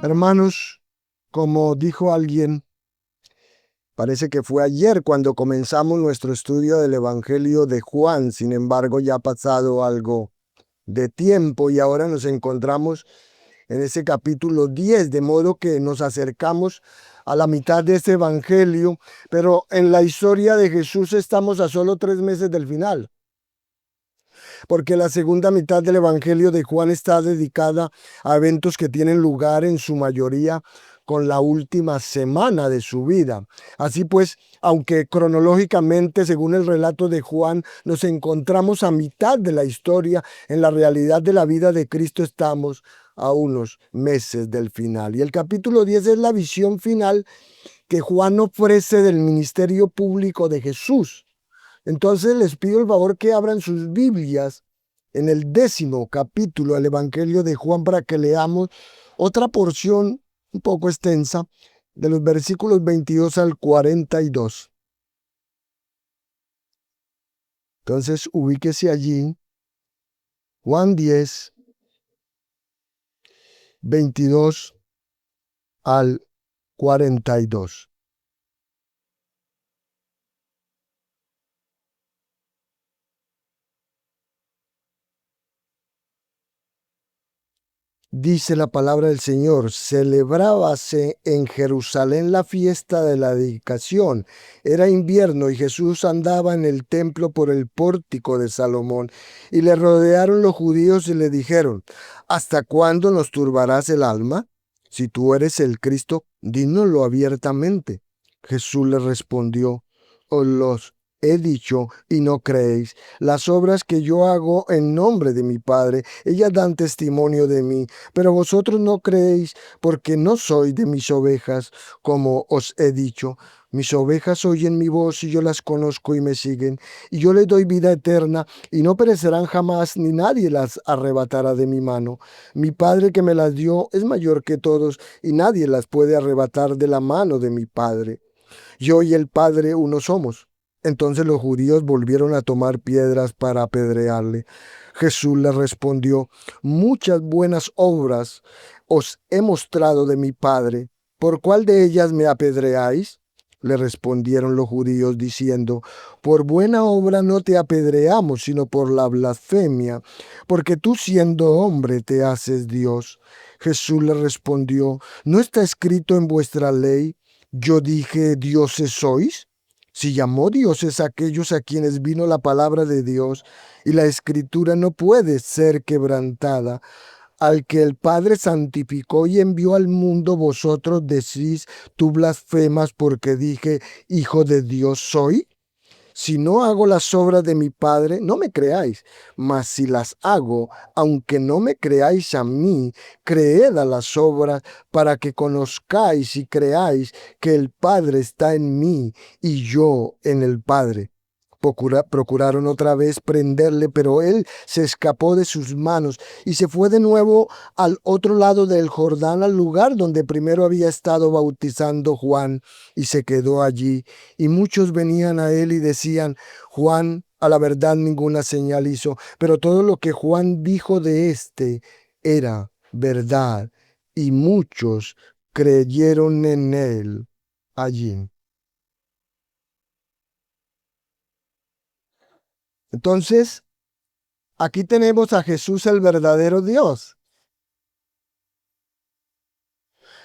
Hermanos, como dijo alguien, parece que fue ayer cuando comenzamos nuestro estudio del Evangelio de Juan. Sin embargo, ya ha pasado algo de tiempo y ahora nos encontramos en ese capítulo 10, de modo que nos acercamos a la mitad de este Evangelio, pero en la historia de Jesús estamos a solo 3 meses del final, porque la segunda mitad del Evangelio de Juan está dedicada a eventos que tienen lugar en su mayoría con la última semana de su vida. Así pues, aunque cronológicamente, según el relato de Juan, nos encontramos a mitad de la historia, en la realidad de la vida de Cristo estamos a unos meses del final. Y el capítulo 10 es la visión final que Juan ofrece del ministerio público de Jesús. Entonces les pido el favor que abran sus Biblias en el 10º capítulo del Evangelio de Juan para que leamos otra porción un poco extensa de los versículos 22 al 42. Entonces ubíquese allí, Juan 10, 22 al 42. Dice la palabra del Señor: celebrábase en Jerusalén la fiesta de la dedicación. Era invierno y Jesús andaba en el templo por el pórtico de Salomón. Y le rodearon los judíos y le dijeron: ¿hasta cuándo nos turbarás el alma? Si tú eres el Cristo, dínoslo abiertamente. Jesús le respondió: os los he dicho y no creéis. Las obras que yo hago en nombre de mi Padre, ellas dan testimonio de mí, pero vosotros no creéis porque no sois de mis ovejas, como os he dicho. Mis ovejas oyen mi voz y yo las conozco y me siguen, y yo les doy vida eterna y no perecerán jamás, ni nadie las arrebatará de mi mano. Mi Padre que me las dio es mayor que todos y nadie las puede arrebatar de la mano de mi Padre. Yo y el Padre uno somos. Entonces los judíos volvieron a tomar piedras para apedrearle. Jesús les respondió: muchas buenas obras os he mostrado de mi Padre. ¿Por cuál de ellas me apedreáis? Le respondieron los judíos diciendo: por buena obra no te apedreamos, sino por la blasfemia, porque tú siendo hombre te haces Dios. Jesús le respondió: ¿no está escrito en vuestra ley: yo dije, dioses sois? Si llamó dioses a aquellos a quienes vino la palabra de Dios, y la escritura no puede ser quebrantada. Al que el Padre santificó y envió al mundo, vosotros decís: tú blasfemas porque dije, hijo de Dios soy. Si no hago las obras de mi Padre, no me creáis, mas si las hago, aunque no me creáis a mí, creed a las obras, para que conozcáis y creáis que el Padre está en mí y yo en el Padre. Procuraron otra vez prenderle, pero él se escapó de sus manos y se fue de nuevo al otro lado del Jordán, al lugar donde primero había estado bautizando Juan, y se quedó allí. Y muchos venían a él y decían: Juan a la verdad ninguna señal hizo, pero todo lo que Juan dijo de éste era verdad. Y muchos creyeron en él allí. Entonces, aquí tenemos a Jesús, el verdadero Dios,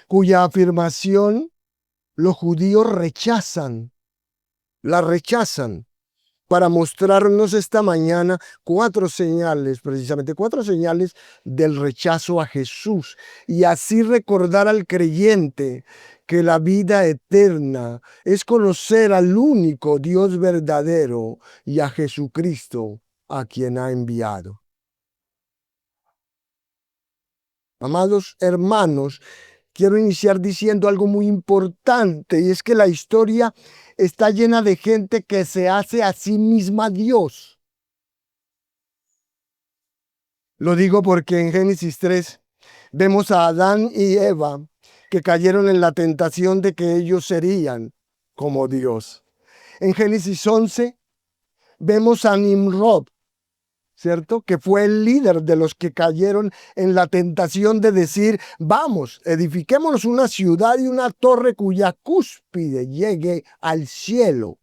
cuya afirmación los judíos la rechazan, para mostrarnos esta mañana 4 señales, precisamente 4 señales del rechazo a Jesús, y así recordar al creyente que la vida eterna es conocer al único Dios verdadero y a Jesucristo, a quien ha enviado. Amados hermanos, quiero iniciar diciendo algo muy importante, y es que la historia está llena de gente que se hace a sí misma Dios. Lo digo porque en Génesis 3 vemos a Adán y Eva que cayeron en la tentación de que ellos serían como Dios. En Génesis 11 vemos a Nimrod ¿cierto? Que fue el líder de los que cayeron en la tentación de decir, vamos, edifiquémonos una ciudad y una torre cuya cúspide llegue al cielo.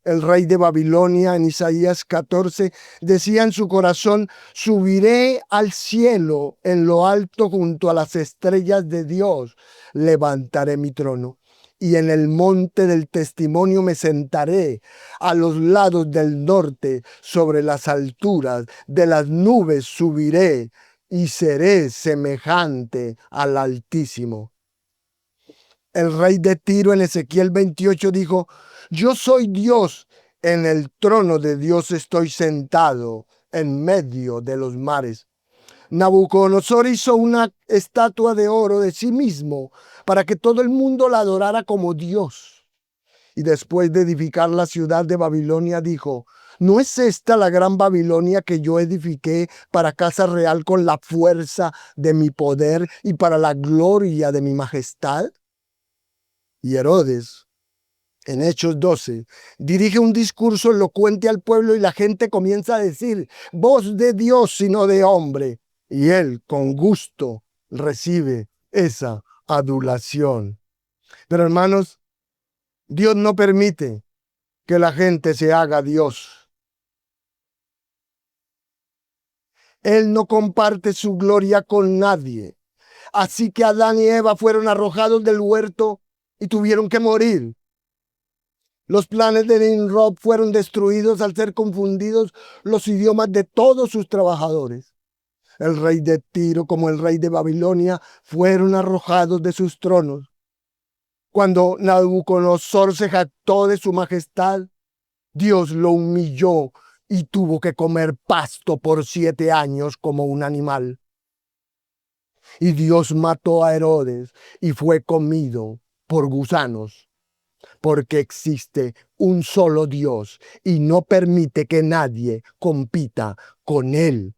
El rey de Babilonia en Isaías 14 decía en su corazón, subiré al cielo en lo alto junto a las estrellas de Dios, levantaré mi trono. Y en el monte del testimonio me sentaré a los lados del norte, sobre las alturas de las nubes subiré y seré semejante al Altísimo. El rey de Tiro en Ezequiel 28 dijo, yo soy Dios, en el trono de Dios estoy sentado en medio de los mares. Nabucodonosor hizo una estatua de oro de sí mismo para que todo el mundo la adorara como Dios. Y después de edificar la ciudad de Babilonia dijo, ¿no es esta la gran Babilonia que yo edifiqué para casa real con la fuerza de mi poder y para la gloria de mi majestad? Y Herodes, en Hechos 12, dirige un discurso elocuente al pueblo y la gente comienza a decir, voz de Dios y no de hombre. Y él con gusto recibe esa adulación. Pero hermanos, Dios no permite que la gente se haga Dios. Él no comparte su gloria con nadie. Así que Adán y Eva fueron arrojados del huerto y tuvieron que morir. Los planes de Nimrod fueron destruidos al ser confundidos los idiomas de todos sus trabajadores. El rey de Tiro como el rey de Babilonia fueron arrojados de sus tronos. Cuando Nabucodonosor se jactó de su majestad, Dios lo humilló y tuvo que comer pasto por 7 años como un animal. Y Dios mató a Herodes y fue comido por gusanos, porque existe un solo Dios y no permite que nadie compita con él.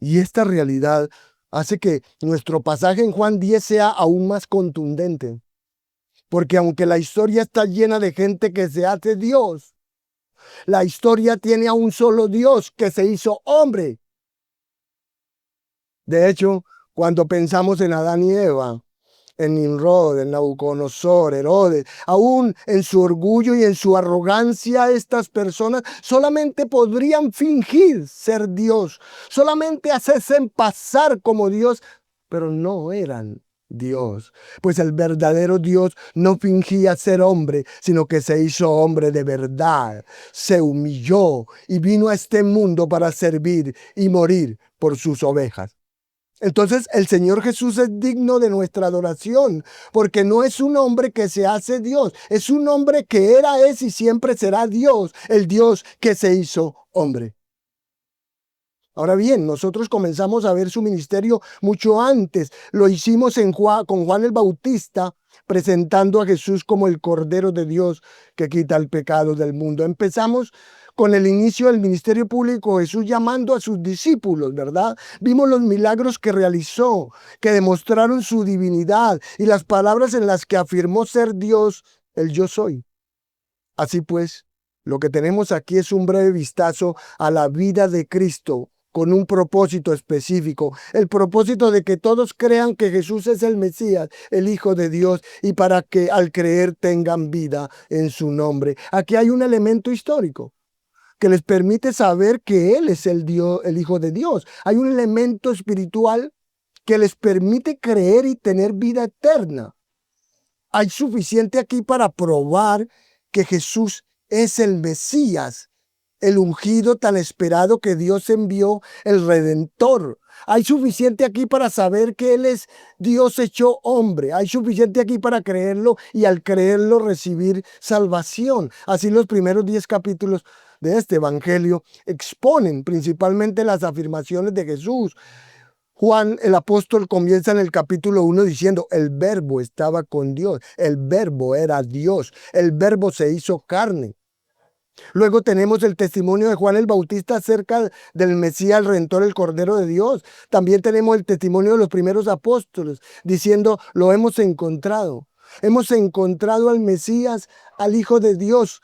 Y esta realidad hace que nuestro pasaje en Juan 10 sea aún más contundente. Porque aunque la historia está llena de gente que se hace Dios, la historia tiene a un solo Dios que se hizo hombre. De hecho, cuando pensamos en Adán y Eva, en Nimrod, en Nabucodonosor, Herodes, aún en su orgullo y en su arrogancia, estas personas solamente podrían fingir ser Dios, solamente hacerse pasar como Dios, pero no eran Dios, pues el verdadero Dios no fingía ser hombre, sino que se hizo hombre de verdad, se humilló y vino a este mundo para servir y morir por sus ovejas. Entonces el Señor Jesús es digno de nuestra adoración, porque no es un hombre que se hace Dios, es un hombre que era, es y siempre será Dios, el Dios que se hizo hombre. Ahora bien, nosotros comenzamos a ver su ministerio mucho antes. Lo hicimos con Juan el Bautista, presentando a Jesús como el Cordero de Dios que quita el pecado del mundo. Empezamos con el inicio del ministerio público, Jesús llamando a sus discípulos, ¿verdad? Vimos los milagros que realizó, que demostraron su divinidad y las palabras en las que afirmó ser Dios, el yo soy. Así pues, lo que tenemos aquí es un breve vistazo a la vida de Cristo con un propósito específico, el propósito de que todos crean que Jesús es el Mesías, el Hijo de Dios, y para que al creer tengan vida en su nombre. Aquí hay un elemento histórico que les permite saber que Él es el Dios, el Hijo de Dios. Hay un elemento espiritual que les permite creer y tener vida eterna. Hay suficiente aquí para probar que Jesús es el Mesías, el ungido tan esperado que Dios envió, el Redentor. Hay suficiente aquí para saber que Él es Dios hecho hombre. Hay suficiente aquí para creerlo y al creerlo recibir salvación. Así los primeros 10 capítulos de este evangelio exponen principalmente las afirmaciones de Jesús. Juan el apóstol comienza en el capítulo 1 diciendo, el verbo estaba con Dios, el verbo era Dios, el verbo se hizo carne. Luego tenemos el testimonio de Juan el Bautista acerca del Mesías, el Redentor, el Cordero de Dios. También tenemos el testimonio de los primeros apóstoles diciendo, lo hemos encontrado. Hemos encontrado al Mesías, al Hijo de Dios.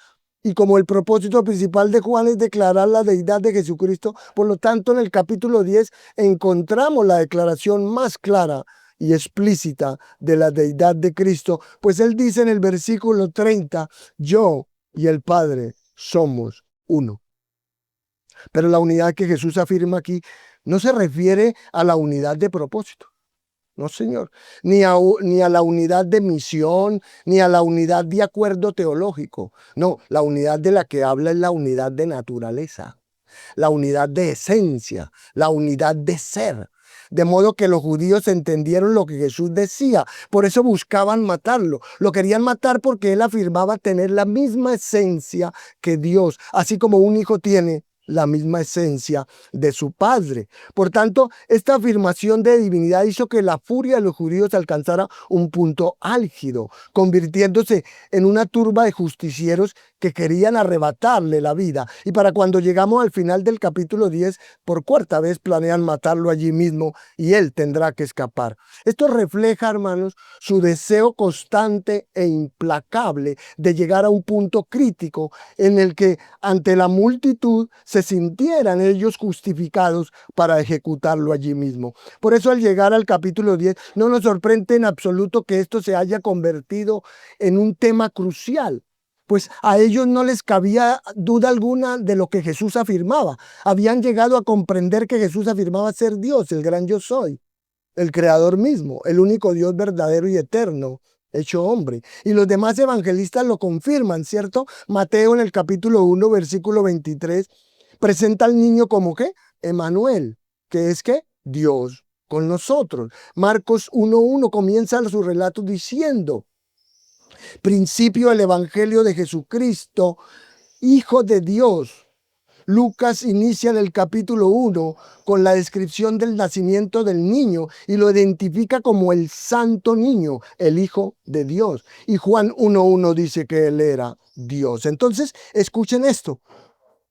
Y como el propósito principal de Juan es declarar la deidad de Jesucristo, por lo tanto en el capítulo 10 encontramos la declaración más clara y explícita de la deidad de Cristo, pues él dice en el versículo 30, yo y el Padre somos uno. Pero la unidad que Jesús afirma aquí no se refiere a la unidad de propósito. No, señor. Ni a la unidad de misión, ni a la unidad de acuerdo teológico. No, la unidad de la que habla es la unidad de naturaleza, la unidad de esencia, la unidad de ser. De modo que los judíos entendieron lo que Jesús decía, por eso buscaban matarlo. Lo querían matar porque él afirmaba tener la misma esencia que Dios, así como un hijo tiene la misma esencia de su padre. Por tanto, esta afirmación de divinidad hizo que la furia de los judíos alcanzara un punto álgido, convirtiéndose en una turba de justicieros que querían arrebatarle la vida. Y para cuando llegamos al final del capítulo 10, por cuarta vez planean matarlo allí mismo y él tendrá que escapar. Esto refleja, hermanos, su deseo constante e implacable de llegar a un punto crítico en el que ante la multitud se sintieran ellos justificados para ejecutarlo allí mismo. Por eso al llegar al capítulo 10 no nos sorprende en absoluto que esto se haya convertido en un tema crucial, pues a ellos no les cabía duda alguna de lo que Jesús afirmaba. Habían llegado a comprender que Jesús afirmaba ser Dios, el gran yo soy, el creador mismo, el único Dios verdadero y eterno, hecho hombre. Y los demás evangelistas lo confirman, ¿cierto? Mateo en el capítulo 1, versículo 23, presenta al niño como ¿qué? Emanuel, que es ¿qué? Dios con nosotros. Marcos 1:1 comienza su relato diciendo, principio del evangelio de Jesucristo, Hijo de Dios. Lucas inicia en el capítulo 1 con la descripción del nacimiento del niño y lo identifica como el santo niño, el Hijo de Dios. Y Juan 1:1 dice que él era Dios. Entonces, escuchen esto.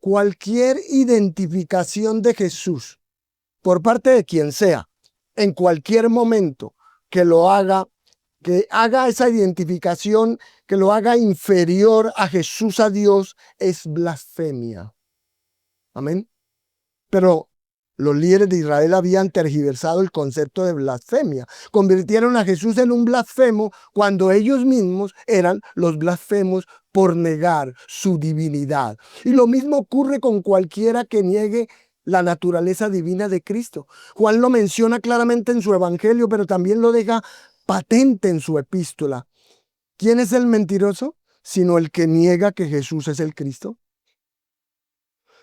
Cualquier identificación de Jesús por parte de quien sea, en cualquier momento que lo haga, que haga esa identificación, que lo haga inferior a Jesús, a Dios, es blasfemia. Amén. Pero los líderes de Israel habían tergiversado el concepto de blasfemia. Convirtieron a Jesús en un blasfemo cuando ellos mismos eran los blasfemos por negar su divinidad. Y lo mismo ocurre con cualquiera que niegue la naturaleza divina de Cristo. Juan lo menciona claramente en su evangelio, pero también lo deja patente en su epístola. ¿Quién es el mentiroso? Sino el que niega que Jesús es el Cristo.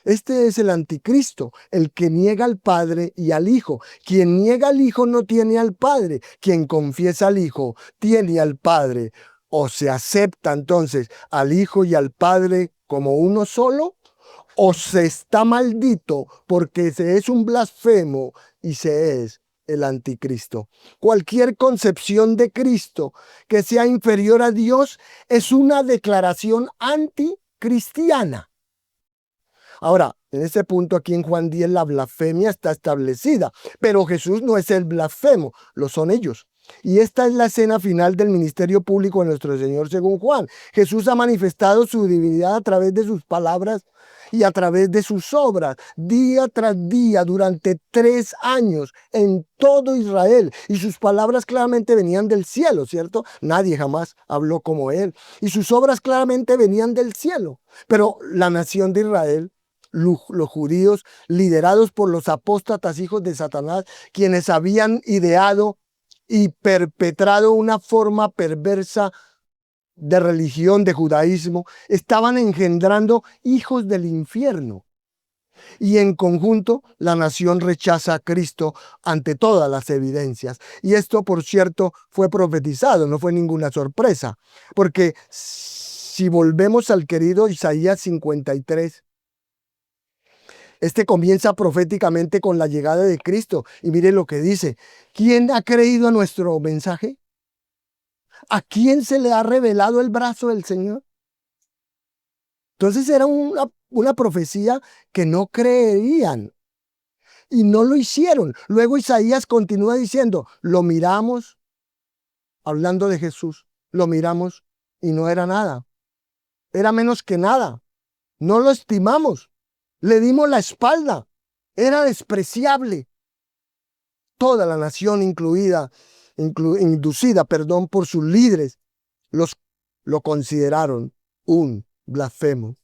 Este es el anticristo, el que niega al Padre y al Hijo. Quien niega al Hijo no tiene al Padre. Quien confiesa al Hijo tiene al Padre. O se acepta entonces al Hijo y al Padre como uno solo, o se está maldito porque se es un blasfemo y se es el anticristo. Cualquier concepción de Cristo que sea inferior a Dios es una declaración anticristiana. Ahora, en este punto aquí en Juan 10 la blasfemia está establecida, pero Jesús no es el blasfemo, lo son ellos. Y esta es la escena final del ministerio público de nuestro Señor según Juan. Jesús ha manifestado su divinidad a través de sus palabras y a través de sus obras, día tras día, durante 3 años, en todo Israel. Y sus palabras claramente venían del cielo, ¿cierto? Nadie jamás habló como él. Y sus obras claramente venían del cielo. Pero la nación de Israel, los judíos, liderados por los apóstatas hijos de Satanás, quienes habían ideado y perpetrado una forma perversa de religión, de judaísmo, estaban engendrando hijos del infierno. Y en conjunto, la nación rechaza a Cristo ante todas las evidencias. Y esto, por cierto, fue profetizado, no fue ninguna sorpresa. Porque si volvemos al querido Isaías 53, este comienza proféticamente con la llegada de Cristo. Y mire lo que dice. ¿Quién ha creído a nuestro mensaje? ¿A quién se le ha revelado el brazo del Señor? Entonces era una profecía que no creerían y no lo hicieron. Luego Isaías continúa diciendo, lo miramos, hablando de Jesús, lo miramos y no era nada. era menos que nada. No lo estimamos. Le dimos la espalda. Era despreciable. Toda la nación inducida, por sus líderes, los, lo consideraron un blasfemo.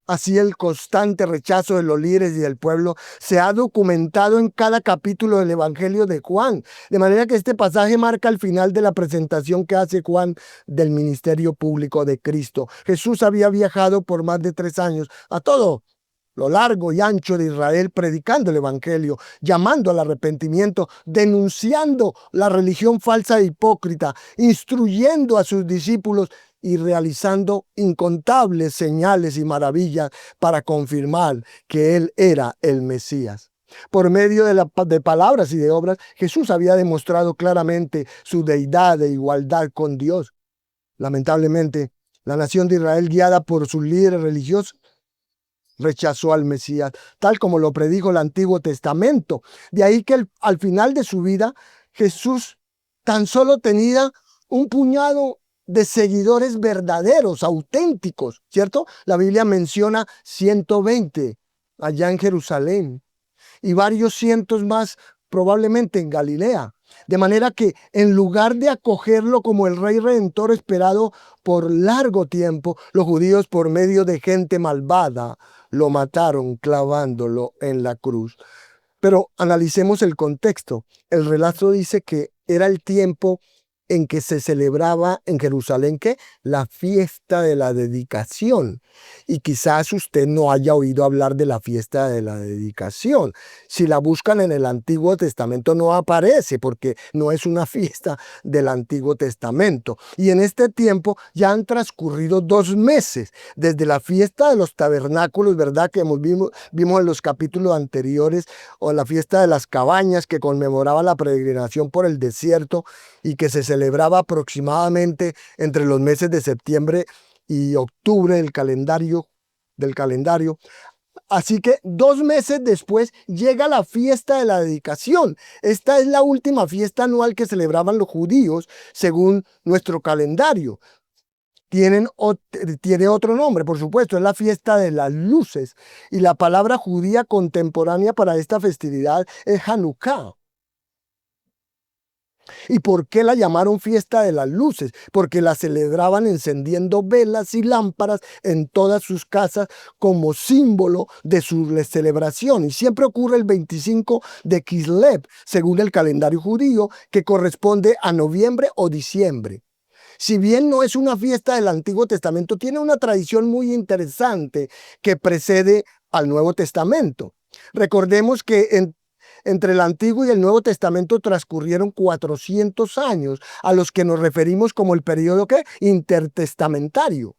Así el constante rechazo de los líderes y del pueblo se ha documentado en cada capítulo del Evangelio de Juan. De manera que este pasaje marca el final de la presentación que hace Juan del ministerio público de Cristo. Jesús había viajado por más de 3 años a todo lo largo y ancho de Israel, predicando el Evangelio, llamando al arrepentimiento, denunciando la religión falsa e hipócrita, instruyendo a sus discípulos y realizando incontables señales y maravillas para confirmar que Él era el Mesías. Por medio de palabras y de obras, Jesús había demostrado claramente su deidad e igualdad con Dios. Lamentablemente, la nación de Israel, guiada por sus líderes religiosos, rechazó al Mesías, tal como lo predijo el Antiguo Testamento. De ahí que al final de su vida, Jesús tan solo tenía un puñado de seguidores verdaderos, auténticos, ¿cierto? La Biblia menciona 120 allá en Jerusalén y varios cientos más probablemente en Galilea. De manera que en lugar de acogerlo como el rey redentor esperado por largo tiempo, los judíos, por medio de gente malvada, lo mataron clavándolo en la cruz. Pero analicemos el contexto. El relato dice que era el tiempo en que se celebraba en Jerusalén ¿qué? La fiesta de la dedicación. Y quizás usted no haya oído hablar de la fiesta de la dedicación. Si la buscan en el Antiguo Testamento no aparece porque no es una fiesta del Antiguo Testamento. Y en este tiempo ya han transcurrido 2 meses desde la fiesta de los tabernáculos, ¿verdad? Que vimos en los capítulos anteriores, o la fiesta de las cabañas que conmemoraba la peregrinación por el desierto y que se celebraba aproximadamente entre los meses de septiembre y octubre del calendario. Así que 2 meses después llega la fiesta de la dedicación. Esta es la última fiesta anual que celebraban los judíos según nuestro calendario. Tiene otro nombre, por supuesto, es la fiesta de las luces. Y la palabra judía contemporánea para esta festividad es Hanukkah. ¿Y por qué la llamaron fiesta de las luces? Porque la celebraban encendiendo velas y lámparas en todas sus casas como símbolo de su celebración. Y siempre ocurre el 25 de Kislev, según el calendario judío, que corresponde a noviembre o diciembre. Si bien no es una fiesta del Antiguo Testamento, tiene una tradición muy interesante que precede al Nuevo Testamento. Recordemos que entre el Antiguo y el Nuevo Testamento transcurrieron 400 años, a los que nos referimos como el periodo ¿qué? Intertestamentario,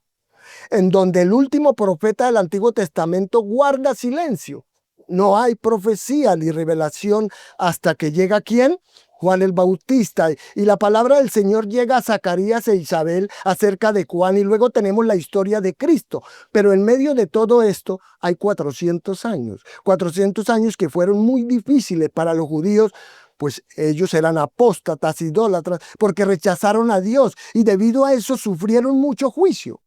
en donde el último profeta del Antiguo Testamento guarda silencio. No hay profecía ni revelación hasta que llega ¿quién? Juan el Bautista, y la palabra del Señor llega a Zacarías e Isabel acerca de Juan, y luego tenemos la historia de Cristo. Pero en medio de todo esto hay 400 años que fueron muy difíciles para los judíos, pues ellos eran apóstatas, idólatras, porque rechazaron a Dios y debido a eso sufrieron mucho juicio.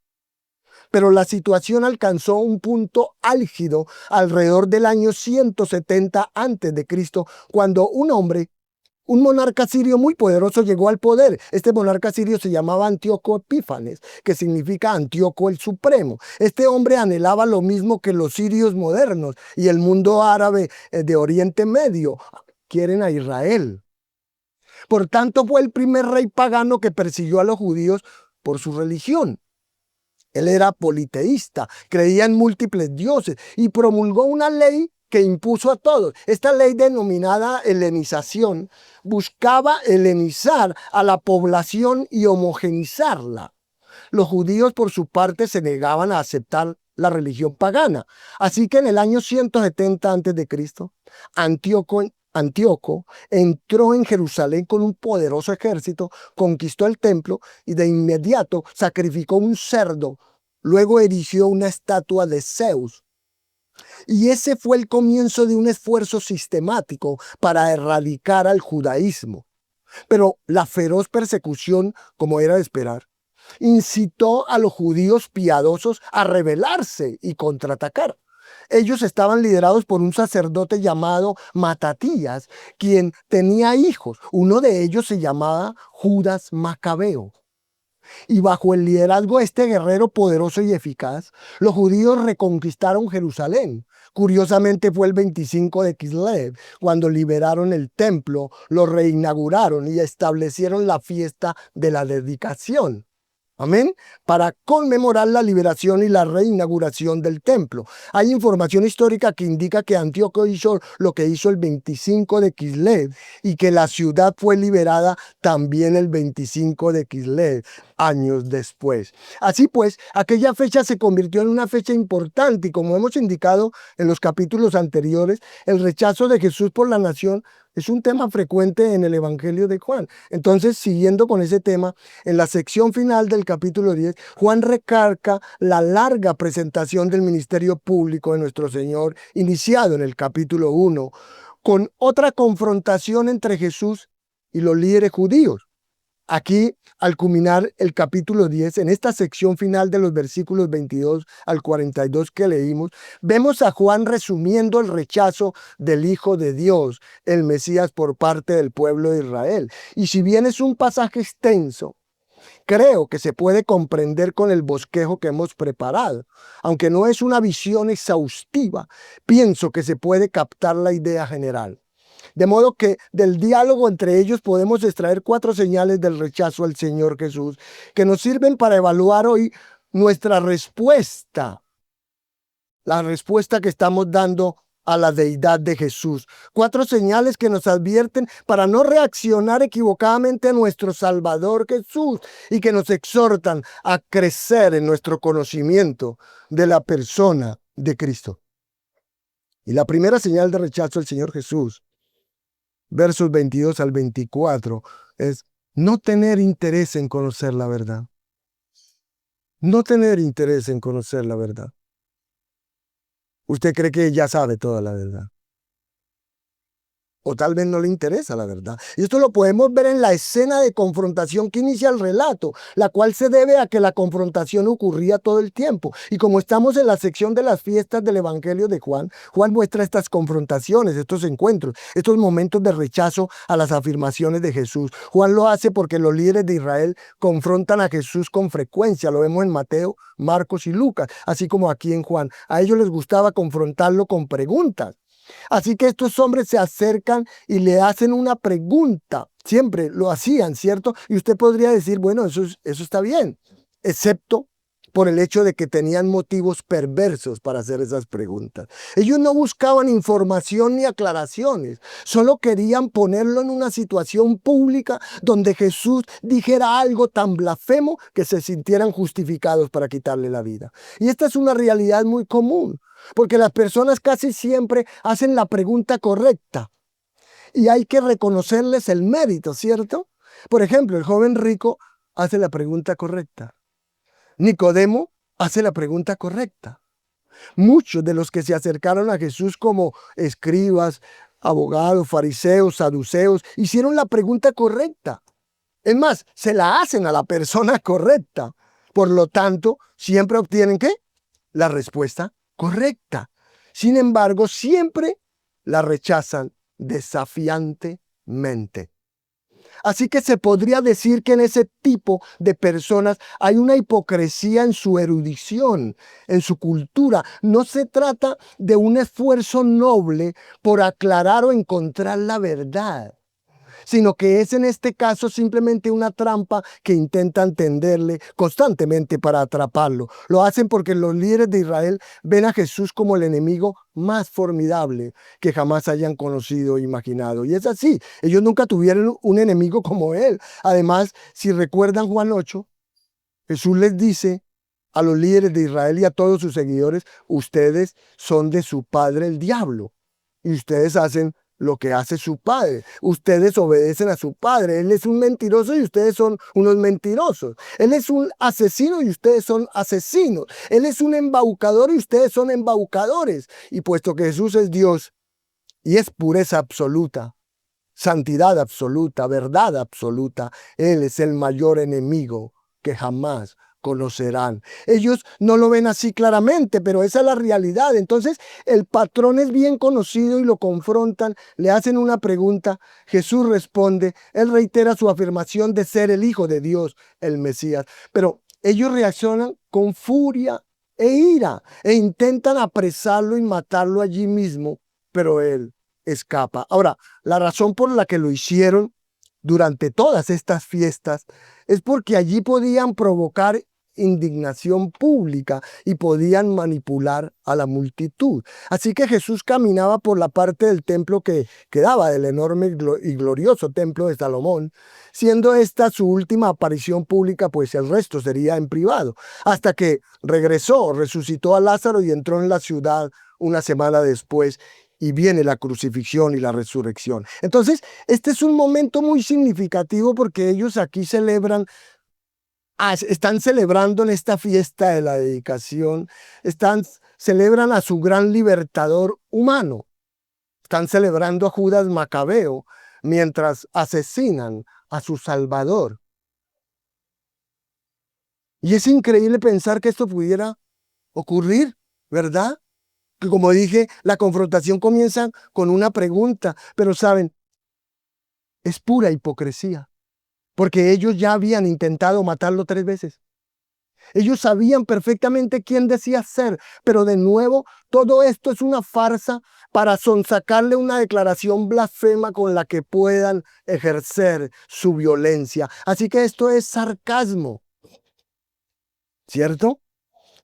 Pero la situación alcanzó un punto álgido alrededor del año 170 a.C., cuando un monarca sirio muy poderoso llegó al poder. Este monarca sirio se llamaba Antíoco Epífanes, que significa Antíoco el Supremo. Este hombre anhelaba lo mismo que los sirios modernos y el mundo árabe de Oriente Medio. Quieren a Israel. Por tanto, fue el primer rey pagano que persiguió a los judíos por su religión. Él era politeísta, creía en múltiples dioses y promulgó una ley que impuso a todos. Esta ley denominada helenización buscaba helenizar a la población y homogenizarla. Los judíos, por su parte, se negaban a aceptar la religión pagana. Así que en el año 170 a.C., Antíoco entró en Jerusalén con un poderoso ejército, conquistó el templo y de inmediato sacrificó un cerdo. Luego erigió una estatua de Zeus. Y ese fue el comienzo de un esfuerzo sistemático para erradicar al judaísmo. Pero la feroz persecución, como era de esperar, incitó a los judíos piadosos a rebelarse y contraatacar. Ellos estaban liderados por un sacerdote llamado Matatías, quien tenía hijos. Uno de ellos se llamaba Judas Macabeo. Y bajo el liderazgo de este guerrero poderoso y eficaz, los judíos reconquistaron Jerusalén. Curiosamente fue el 25 de Kislev, cuando liberaron el templo, lo reinauguraron y establecieron la fiesta de la dedicación. Amén. Para conmemorar la liberación y la reinauguración del templo. Hay información histórica que indica que Antíoco hizo lo que hizo el 25 de Kislev y que la ciudad fue liberada también el 25 de Kislev, años después. Así pues, aquella fecha se convirtió en una fecha importante y como hemos indicado en los capítulos anteriores, el rechazo de Jesús por la nación es un tema frecuente en el Evangelio de Juan. Entonces, siguiendo con ese tema, en la sección final del capítulo 10, Juan recarga la larga presentación del ministerio público de nuestro Señor, iniciado en el capítulo 1, con otra confrontación entre Jesús y los líderes judíos. Aquí, al culminar el capítulo 10, en esta sección final de los versículos 22 al 42 que leímos, vemos a Juan resumiendo el rechazo del Hijo de Dios, el Mesías, por parte del pueblo de Israel. Y si bien es un pasaje extenso, creo que se puede comprender con el bosquejo que hemos preparado. Aunque no es una visión exhaustiva, pienso que se puede captar la idea general. De modo que del diálogo entre ellos podemos extraer 4 señales del rechazo al Señor Jesús que nos sirven para evaluar hoy nuestra respuesta, la respuesta que estamos dando a la deidad de Jesús. 4 señales que nos advierten para no reaccionar equivocadamente a nuestro Salvador Jesús y que nos exhortan a crecer en nuestro conocimiento de la persona de Cristo. Y la primera señal de rechazo al Señor Jesús, versos 22 al 24, es no tener interés en conocer la verdad. No tener interés en conocer la verdad. Usted cree que ya sabe toda la verdad. O tal vez no le interesa la verdad. Y esto lo podemos ver en la escena de confrontación que inicia el relato, la cual se debe a que la confrontación ocurría todo el tiempo. Y como estamos en la sección de las fiestas del Evangelio de Juan, Juan muestra estas confrontaciones, estos encuentros, estos momentos de rechazo a las afirmaciones de Jesús. Juan lo hace porque los líderes de Israel confrontan a Jesús con frecuencia. Lo vemos en Mateo, Marcos y Lucas, así como aquí en Juan. A ellos les gustaba confrontarlo con preguntas. Así que estos hombres se acercan y le hacen una pregunta. Siempre lo hacían, ¿cierto? Y usted podría decir, bueno, eso está bien, excepto por el hecho de que tenían motivos perversos para hacer esas preguntas. Ellos no buscaban información ni aclaraciones, solo querían ponerlo en una situación pública donde Jesús dijera algo tan blasfemo que se sintieran justificados para quitarle la vida. Y esta es una realidad muy común, porque las personas casi siempre hacen la pregunta correcta y hay que reconocerles el mérito, ¿cierto? Por ejemplo, el joven rico hace la pregunta correcta. Nicodemo hace la pregunta correcta. Muchos de los que se acercaron a Jesús como escribas, abogados, fariseos, saduceos, hicieron la pregunta correcta. Es más, se la hacen a la persona correcta. Por lo tanto, siempre obtienen ¿qué? La respuesta correcta. Sin embargo, siempre la rechazan desafiantemente. Así que se podría decir que en ese tipo de personas hay una hipocresía en su erudición, en su cultura. No se trata de un esfuerzo noble por aclarar o encontrar la verdad, sino que es en este caso simplemente una trampa que intentan tenderle constantemente para atraparlo. Lo hacen porque los líderes de Israel ven a Jesús como el enemigo más formidable que jamás hayan conocido o imaginado. Y es así, ellos nunca tuvieron un enemigo como él. Además, si recuerdan Juan 8, Jesús les dice a los líderes de Israel y a todos sus seguidores, ustedes son de su padre el diablo y ustedes hacen lo que hace su padre. Ustedes obedecen a su padre. Él es un mentiroso y ustedes son unos mentirosos. Él es un asesino y ustedes son asesinos. Él es un embaucador y ustedes son embaucadores. Y puesto que Jesús es Dios y es pureza absoluta, santidad absoluta, verdad absoluta, Él es el mayor enemigo que jamás conocerán. Ellos no lo ven así claramente, pero esa es la realidad. Entonces, el patrón es bien conocido y lo confrontan, le hacen una pregunta, Jesús responde, él reitera su afirmación de ser el Hijo de Dios, el Mesías, pero ellos reaccionan con furia e ira e intentan apresarlo y matarlo allí mismo, pero él escapa. Ahora, la razón por la que lo hicieron durante todas estas fiestas es porque allí podían provocar indignación pública y podían manipular a la multitud. Así que Jesús caminaba por la parte del templo que quedaba del enorme y glorioso templo de Salomón, siendo esta su última aparición pública, pues el resto sería en privado, hasta que regresó, resucitó a Lázaro y entró en la ciudad una semana después, y viene la crucifixión y la resurrección. Entonces, este es un momento muy significativo porque ellos aquí están celebrando en esta fiesta de la dedicación, celebran a su gran libertador humano, están celebrando a Judas Macabeo mientras asesinan a su Salvador. Y es increíble pensar que esto pudiera ocurrir, ¿verdad? Que como dije, la confrontación comienza con una pregunta, pero saben, es pura hipocresía, porque ellos ya habían intentado matarlo 3 veces. Ellos sabían perfectamente quién decía ser, pero de nuevo, todo esto es una farsa para sonsacarle una declaración blasfema con la que puedan ejercer su violencia. Así que esto es sarcasmo, ¿cierto?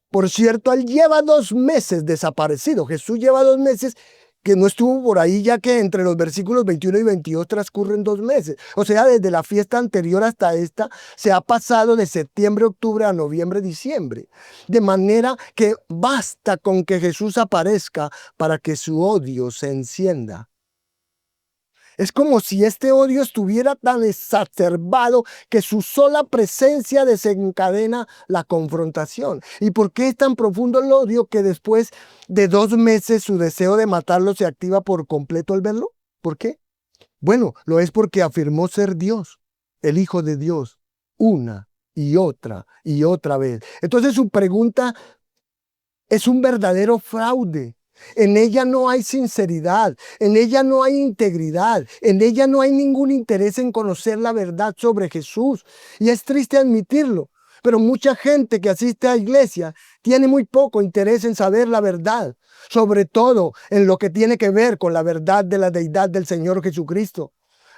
Por cierto, él lleva 2 meses desaparecido. Jesús lleva 2 meses que no estuvo por ahí, ya que entre los versículos 21 y 22 transcurren 2 meses. O sea, desde la fiesta anterior hasta esta, se ha pasado de septiembre, octubre a noviembre, diciembre. De manera que basta con que Jesús aparezca para que su odio se encienda. Es como si este odio estuviera tan exacerbado que su sola presencia desencadena la confrontación. ¿Y por qué es tan profundo el odio que después de 2 meses su deseo de matarlo se activa por completo al verlo? ¿Por qué? Bueno, lo es porque afirmó ser Dios, el Hijo de Dios, una y otra vez. Entonces su pregunta es un verdadero fraude. En ella no hay sinceridad, en ella no hay integridad, en ella no hay ningún interés en conocer la verdad sobre Jesús. Y es triste admitirlo, pero mucha gente que asiste a iglesia tiene muy poco interés en saber la verdad, sobre todo en lo que tiene que ver con la verdad de la deidad del Señor Jesucristo,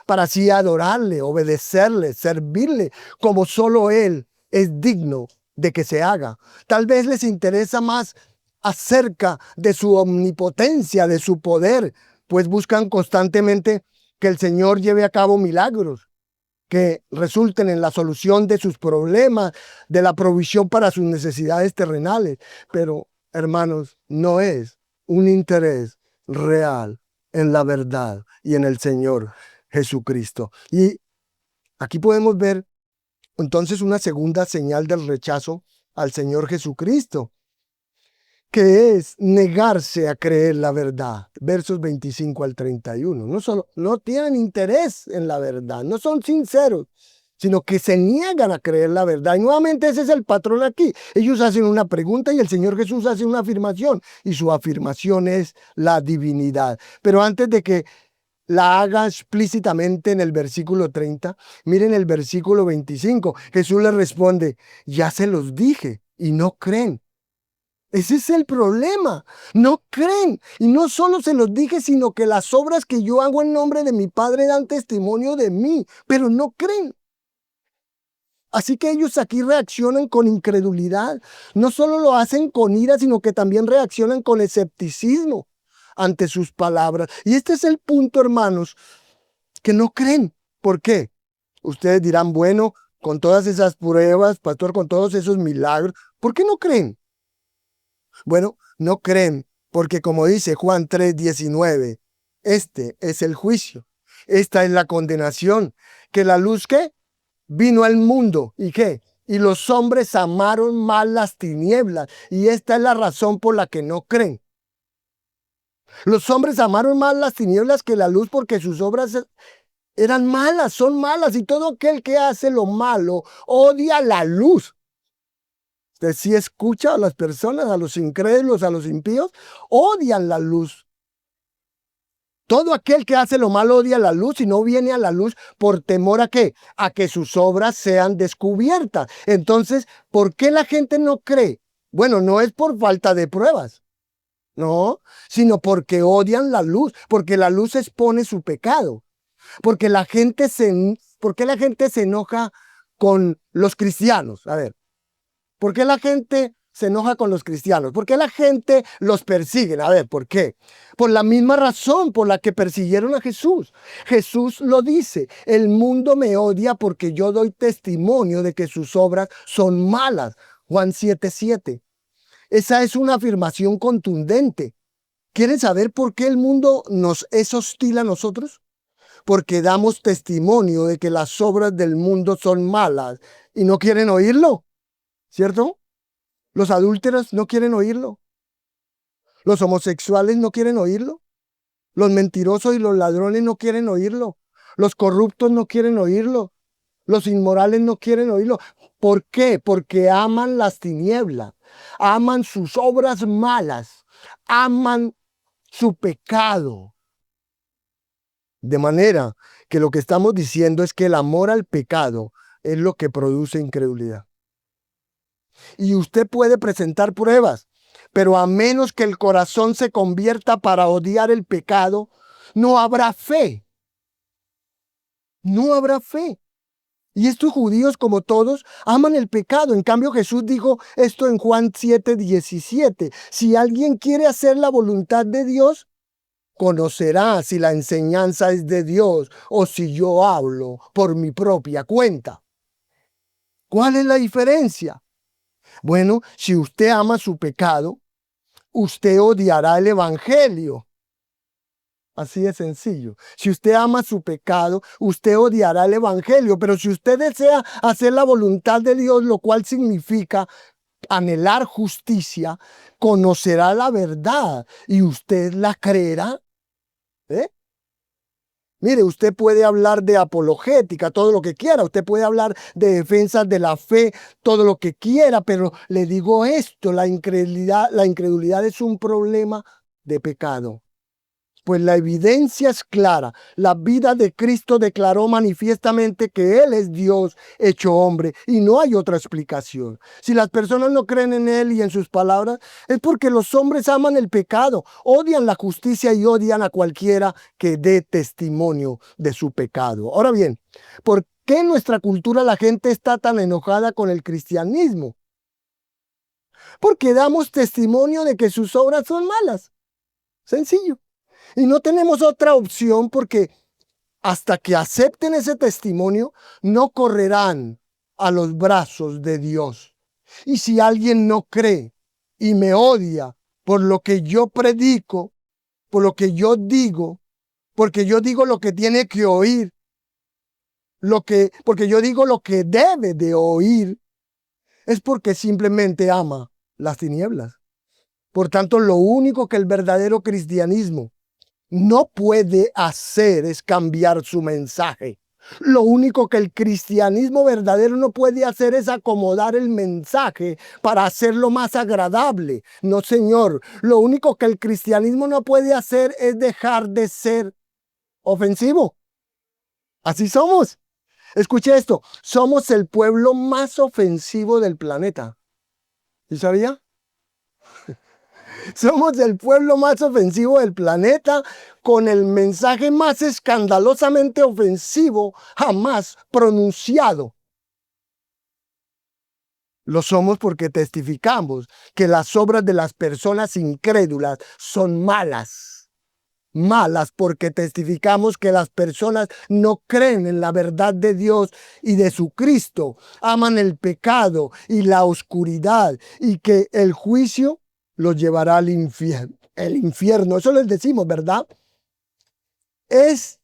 para así adorarle, obedecerle, servirle como solo Él es digno de que se haga. Tal vez les interesa más acerca de su omnipotencia, de su poder, pues buscan constantemente que el Señor lleve a cabo milagros que resulten en la solución de sus problemas, de la provisión para sus necesidades terrenales. Pero, hermanos, no es un interés real en la verdad y en el Señor Jesucristo. Y aquí podemos ver entonces una segunda señal del rechazo al Señor Jesucristo, que es negarse a creer la verdad. Versos 25 al 31. No tienen interés en la verdad, no son sinceros, sino que se niegan a creer la verdad. Y nuevamente ese es el patrón aquí. Ellos hacen una pregunta y el Señor Jesús hace una afirmación, y su afirmación es la divinidad. Pero antes de que la haga explícitamente en el versículo 30, miren el versículo 25. Jesús les responde, ya se los dije y no creen. Ese es el problema. No creen. Y no solo se los dije, sino que las obras que yo hago en nombre de mi Padre dan testimonio de mí, pero no creen. Así que ellos aquí reaccionan con incredulidad. No solo lo hacen con ira, sino que también reaccionan con escepticismo ante sus palabras. Y este es el punto, hermanos, que no creen. ¿Por qué? Ustedes dirán, bueno, con todas esas pruebas, pastor, con todos esos milagros, ¿por qué no creen? Bueno, no creen, porque como dice Juan 3:19, este es el juicio, esta es la condenación, que la luz ¿qué? Vino al mundo, ¿y qué? Y los hombres amaron más las tinieblas, y esta es la razón por la que no creen. Los hombres amaron más las tinieblas que la luz porque sus obras eran malas, son malas, y todo aquel que hace lo malo odia la luz. Usted sí escucha a las personas, a los incrédulos, a los impíos, odian la luz. Todo aquel que hace lo malo odia la luz y no viene a la luz por temor ¿a qué? A que sus obras sean descubiertas. Entonces, ¿por qué la gente no cree? Bueno, no es por falta de pruebas, no, sino porque odian la luz, porque la luz expone su pecado, porque ¿por qué la gente se enoja con los cristianos? A ver, ¿por qué la gente se enoja con los cristianos? ¿Por qué la gente los persigue? A ver, ¿por qué? Por la misma razón por la que persiguieron a Jesús. Jesús lo dice, el mundo me odia porque yo doy testimonio de que sus obras son malas. Juan 7:7. Esa es una afirmación contundente. ¿Quieren saber por qué el mundo nos es hostil a nosotros? Porque damos testimonio de que las obras del mundo son malas y no quieren oírlo, ¿cierto? Los adúlteros no quieren oírlo. Los homosexuales no quieren oírlo. Los mentirosos y los ladrones no quieren oírlo. Los corruptos no quieren oírlo. Los inmorales no quieren oírlo. ¿Por qué? Porque aman las tinieblas, aman sus obras malas, aman su pecado. De manera que lo que estamos diciendo es que el amor al pecado es lo que produce incredulidad. Y usted puede presentar pruebas, pero a menos que el corazón se convierta para odiar el pecado, no habrá fe. No habrá fe. Y estos judíos, como todos, aman el pecado. En cambio, Jesús dijo esto en Juan 7:17. Si alguien quiere hacer la voluntad de Dios, conocerá si la enseñanza es de Dios o si yo hablo por mi propia cuenta. ¿Cuál es la diferencia? Bueno, si usted ama su pecado, usted odiará el evangelio. Así de sencillo. Si usted ama su pecado, usted odiará el evangelio. Pero si usted desea hacer la voluntad de Dios, lo cual significa anhelar justicia, conocerá la verdad y usted la creerá. ¿Eh? Mire, usted puede hablar de apologética, todo lo que quiera. Usted puede hablar de defensa de la fe, todo lo que quiera. Pero le digo esto, la incredulidad es un problema de pecado. Pues la evidencia es clara. La vida de Cristo declaró manifiestamente que Él es Dios hecho hombre y no hay otra explicación. Si las personas no creen en Él y en sus palabras, es porque los hombres aman el pecado, odian la justicia y odian a cualquiera que dé testimonio de su pecado. Ahora bien, ¿por qué en nuestra cultura la gente está tan enojada con el cristianismo? Porque damos testimonio de que sus obras son malas. Sencillo. Y no tenemos otra opción porque hasta que acepten ese testimonio, no correrán a los brazos de Dios. Y si alguien no cree y me odia por lo que yo predico, por lo que yo digo, porque yo digo lo que tiene que oír, porque yo digo lo que debe de oír, es porque simplemente ama las tinieblas. Por tanto, lo único que el verdadero cristianismo no puede hacer es cambiar su mensaje. Lo único que el cristianismo verdadero no puede hacer es acomodar el mensaje para hacerlo más agradable. No, señor. Lo único que el cristianismo no puede hacer es dejar de ser ofensivo. Así somos. Escuche esto. Somos el pueblo más ofensivo del planeta. ¿Sí sabía? Somos el pueblo más ofensivo del planeta, con el mensaje más escandalosamente ofensivo jamás pronunciado. Lo somos porque testificamos que las obras de las personas incrédulas son malas. Malas porque testificamos que las personas no creen en la verdad de Dios y de su Cristo. Aman el pecado y la oscuridad y que el juicio los llevará al infierno. El infierno, eso les decimos, ¿verdad? Ese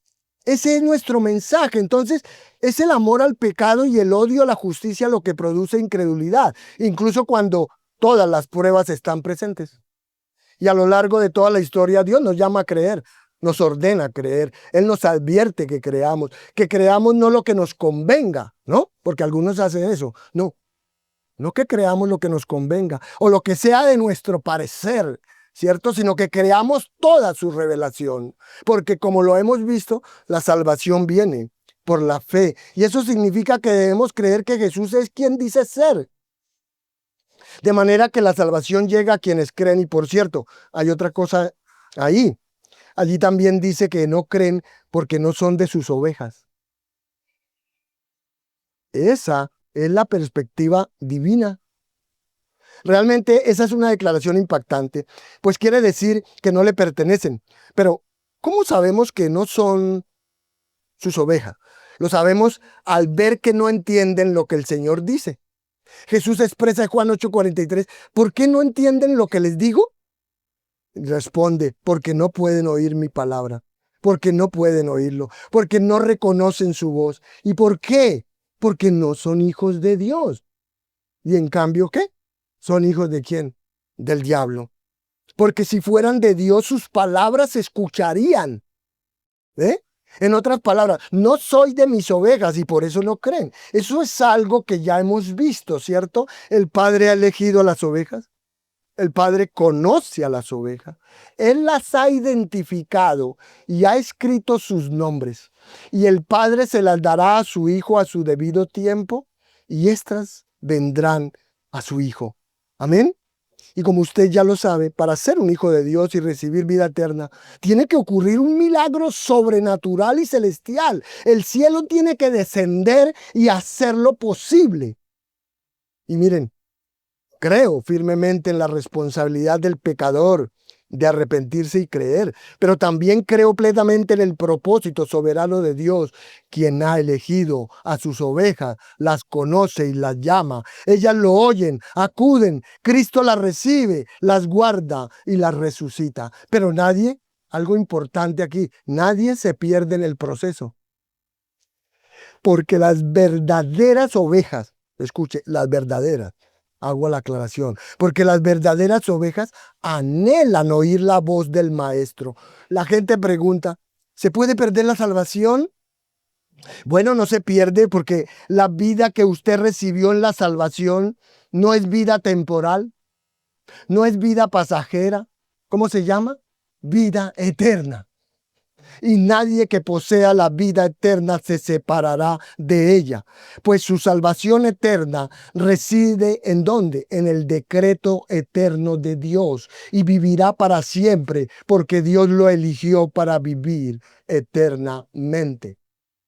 es nuestro mensaje. Entonces, es el amor al pecado y el odio a la justicia lo que produce incredulidad, incluso cuando todas las pruebas están presentes. Y a lo largo de toda la historia, Dios nos llama a creer. nos ordena creer, Él nos advierte que creamos no lo que nos convenga, ¿no? Porque algunos hacen eso, no que creamos lo que nos convenga o lo que sea de nuestro parecer, ¿cierto? Sino que creamos toda su revelación, porque como lo hemos visto, la salvación viene por la fe, y eso significa que debemos creer que Jesús es quien dice ser, de manera que la salvación llega a quienes creen. Y por cierto, hay otra cosa ahí. Allí también dice que no creen porque no son de sus ovejas. Esa es la perspectiva divina. Realmente esa es una declaración impactante, pues quiere decir que no le pertenecen. Pero, ¿cómo sabemos que no son sus ovejas? Lo sabemos al ver que no entienden lo que el Señor dice. Jesús expresa en Juan 8:43, ¿por qué no entienden lo que les digo? Responde, porque no pueden oír mi palabra, porque no pueden oírlo, porque no reconocen su voz. ¿Y por qué? Porque no son hijos de Dios. Y en cambio, ¿qué? ¿Son hijos de quién? Del diablo. Porque si fueran de Dios, sus palabras se escucharían. ¿Eh? En otras palabras, no soy de mis ovejas y por eso no creen. Eso es algo que ya hemos visto, ¿cierto? El Padre ha elegido a las ovejas. El Padre conoce a las ovejas. Él las ha identificado y ha escrito sus nombres. Y el Padre se las dará a su Hijo a su debido tiempo y éstas vendrán a su Hijo. Amén. Y como usted ya lo sabe, para ser un hijo de Dios y recibir vida eterna, tiene que ocurrir un milagro sobrenatural y celestial. El cielo tiene que descender y hacerlo posible. Y miren, creo firmemente en la responsabilidad del pecador de arrepentirse y creer, pero también creo plenamente en el propósito soberano de Dios, quien ha elegido a sus ovejas, las conoce y las llama. Ellas lo oyen, acuden, Cristo las recibe, las guarda y las resucita. Pero nadie, algo importante aquí, nadie se pierde en el proceso, porque las verdaderas ovejas, escuche, las verdaderas, hago la aclaración, porque las verdaderas ovejas anhelan oír la voz del maestro. La gente pregunta, ¿se puede perder la salvación? Bueno, no se pierde porque la vida que usted recibió en la salvación no es vida temporal, no es vida pasajera. ¿Cómo se llama? Vida eterna. Y nadie que posea la vida eterna se separará de ella, pues su salvación eterna reside ¿en dónde? En el decreto eterno de Dios, y vivirá para siempre, porque Dios lo eligió para vivir eternamente.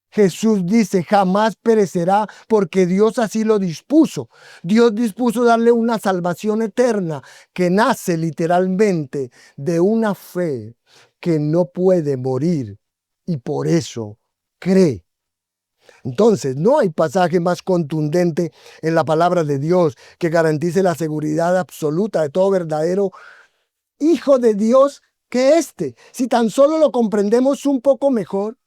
Jesús dice, jamás perecerá porque Dios así lo dispuso. Dios dispuso darle una salvación eterna que nace literalmente de una fe que no puede morir y por eso cree. Entonces, no hay pasaje más contundente en la palabra de Dios que garantice la seguridad absoluta de todo verdadero hijo de Dios que este. Si tan solo lo comprendemos un poco mejor,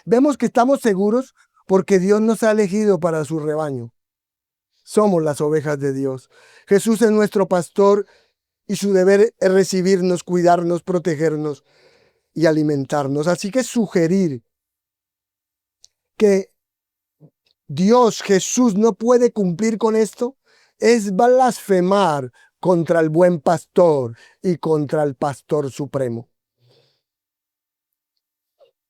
vemos que estamos seguros porque Dios nos ha elegido para su rebaño. Somos las ovejas de Dios. Jesús es nuestro pastor y su deber es recibirnos, cuidarnos, protegernos y alimentarnos. Así que sugerir que Dios, Jesús, no puede cumplir con esto es blasfemar contra el buen pastor y contra el pastor supremo.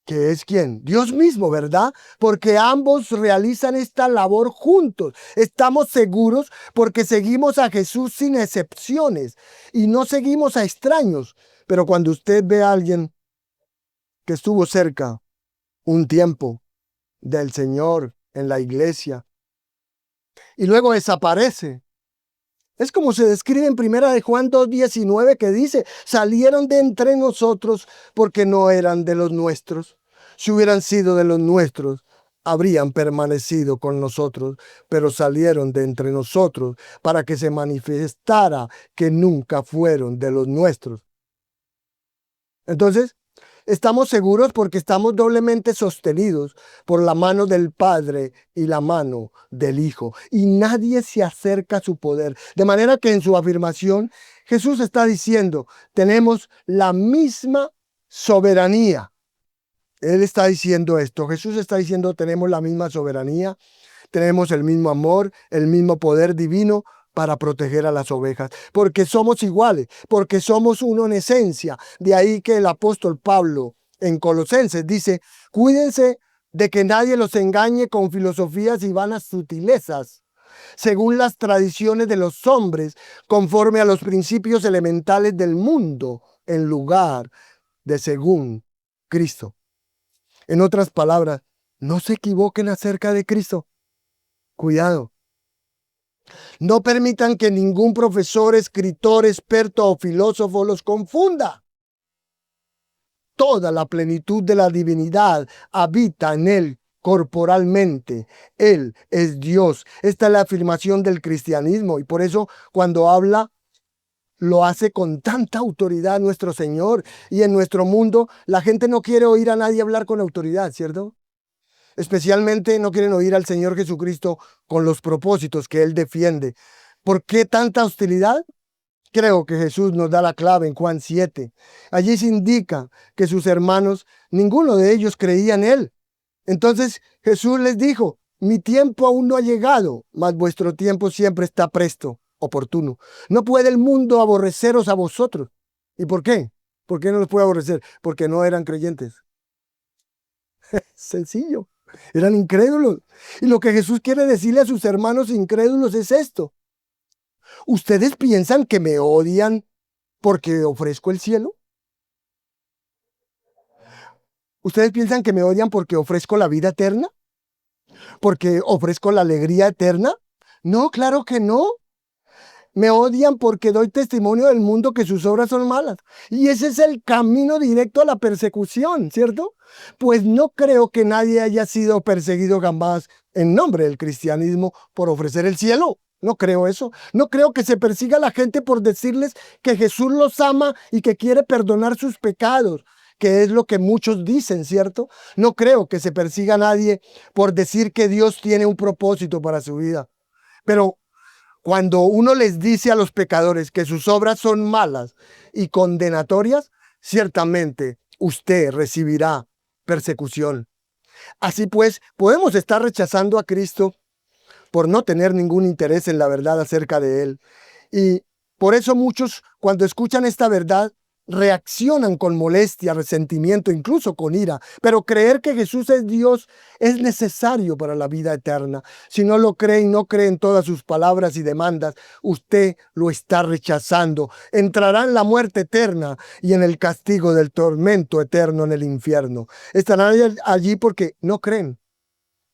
¿Que es quién? Dios mismo, ¿verdad? Porque ambos realizan esta labor juntos. Estamos seguros porque seguimos a Jesús sin excepciones y no seguimos a extraños. Pero cuando usted ve a alguien que estuvo cerca un tiempo del Señor en la iglesia y luego desaparece, es como se describe en primera de Juan 2:19 que dice, salieron de entre nosotros porque no eran de los nuestros. Si hubieran sido de los nuestros, habrían permanecido con nosotros, pero salieron de entre nosotros para que se manifestara que nunca fueron de los nuestros. Entonces, estamos seguros porque estamos doblemente sostenidos por la mano del Padre y la mano del Hijo. Y nadie se acerca a su poder. De manera que en su afirmación, Jesús está diciendo, tenemos la misma soberanía. Él está diciendo esto. Jesús está diciendo, tenemos la misma soberanía, tenemos el mismo amor, el mismo poder divino para proteger a las ovejas, porque somos iguales, porque somos uno en esencia. De ahí que el apóstol Pablo en Colosenses dice, cuídense de que nadie los engañe con filosofías y vanas sutilezas, según las tradiciones de los hombres, conforme a los principios elementales del mundo, en lugar de según Cristo. En otras palabras, no se equivoquen acerca de Cristo. Cuidado. No permitan que ningún profesor, escritor, experto o filósofo los confunda. Toda la plenitud de la divinidad habita en él corporalmente. Él es Dios. Esta es la afirmación del cristianismo y por eso cuando habla lo hace con tanta autoridad nuestro Señor. Y en nuestro mundo la gente no quiere oír a nadie hablar con autoridad, ¿cierto? Especialmente no quieren oír al Señor Jesucristo con los propósitos que Él defiende. ¿Por qué tanta hostilidad? Creo que Jesús nos da la clave en Juan 7. Allí se indica que sus hermanos, ninguno de ellos creía en Él. Entonces Jesús les dijo, mi tiempo aún no ha llegado, mas vuestro tiempo siempre está presto, oportuno. No puede el mundo aborreceros a vosotros. ¿Y por qué? ¿Por qué no los puede aborrecer? Porque no eran creyentes. Sencillo. Eran incrédulos. Y lo que Jesús quiere decirle a sus hermanos incrédulos es esto. ¿Ustedes piensan que me odian porque ofrezco el cielo? ¿Ustedes piensan que me odian porque ofrezco la vida eterna? ¿Porque ofrezco la alegría eterna? No, claro que no. Me odian porque doy testimonio del mundo que sus obras son malas. Y ese es el camino directo a la persecución, ¿cierto? Pues no creo que nadie haya sido perseguido jamás en nombre del cristianismo por ofrecer el cielo. No creo eso. No creo que se persiga a la gente por decirles que Jesús los ama y que quiere perdonar sus pecados, que es lo que muchos dicen, ¿cierto? No creo que se persiga a nadie por decir que Dios tiene un propósito para su vida. Pero cuando uno les dice a los pecadores que sus obras son malas y condenatorias, ciertamente usted recibirá persecución. Así pues, podemos estar rechazando a Cristo por no tener ningún interés en la verdad acerca de Él. Y por eso muchos, cuando escuchan esta verdad, reaccionan con molestia, resentimiento, incluso con ira. Pero creer que Jesús es Dios es necesario para la vida eterna. Si no lo cree y no cree en todas sus palabras y demandas, usted lo está rechazando. Entrará en la muerte eterna y en el castigo del tormento eterno en el infierno. Estarán allí porque no creen,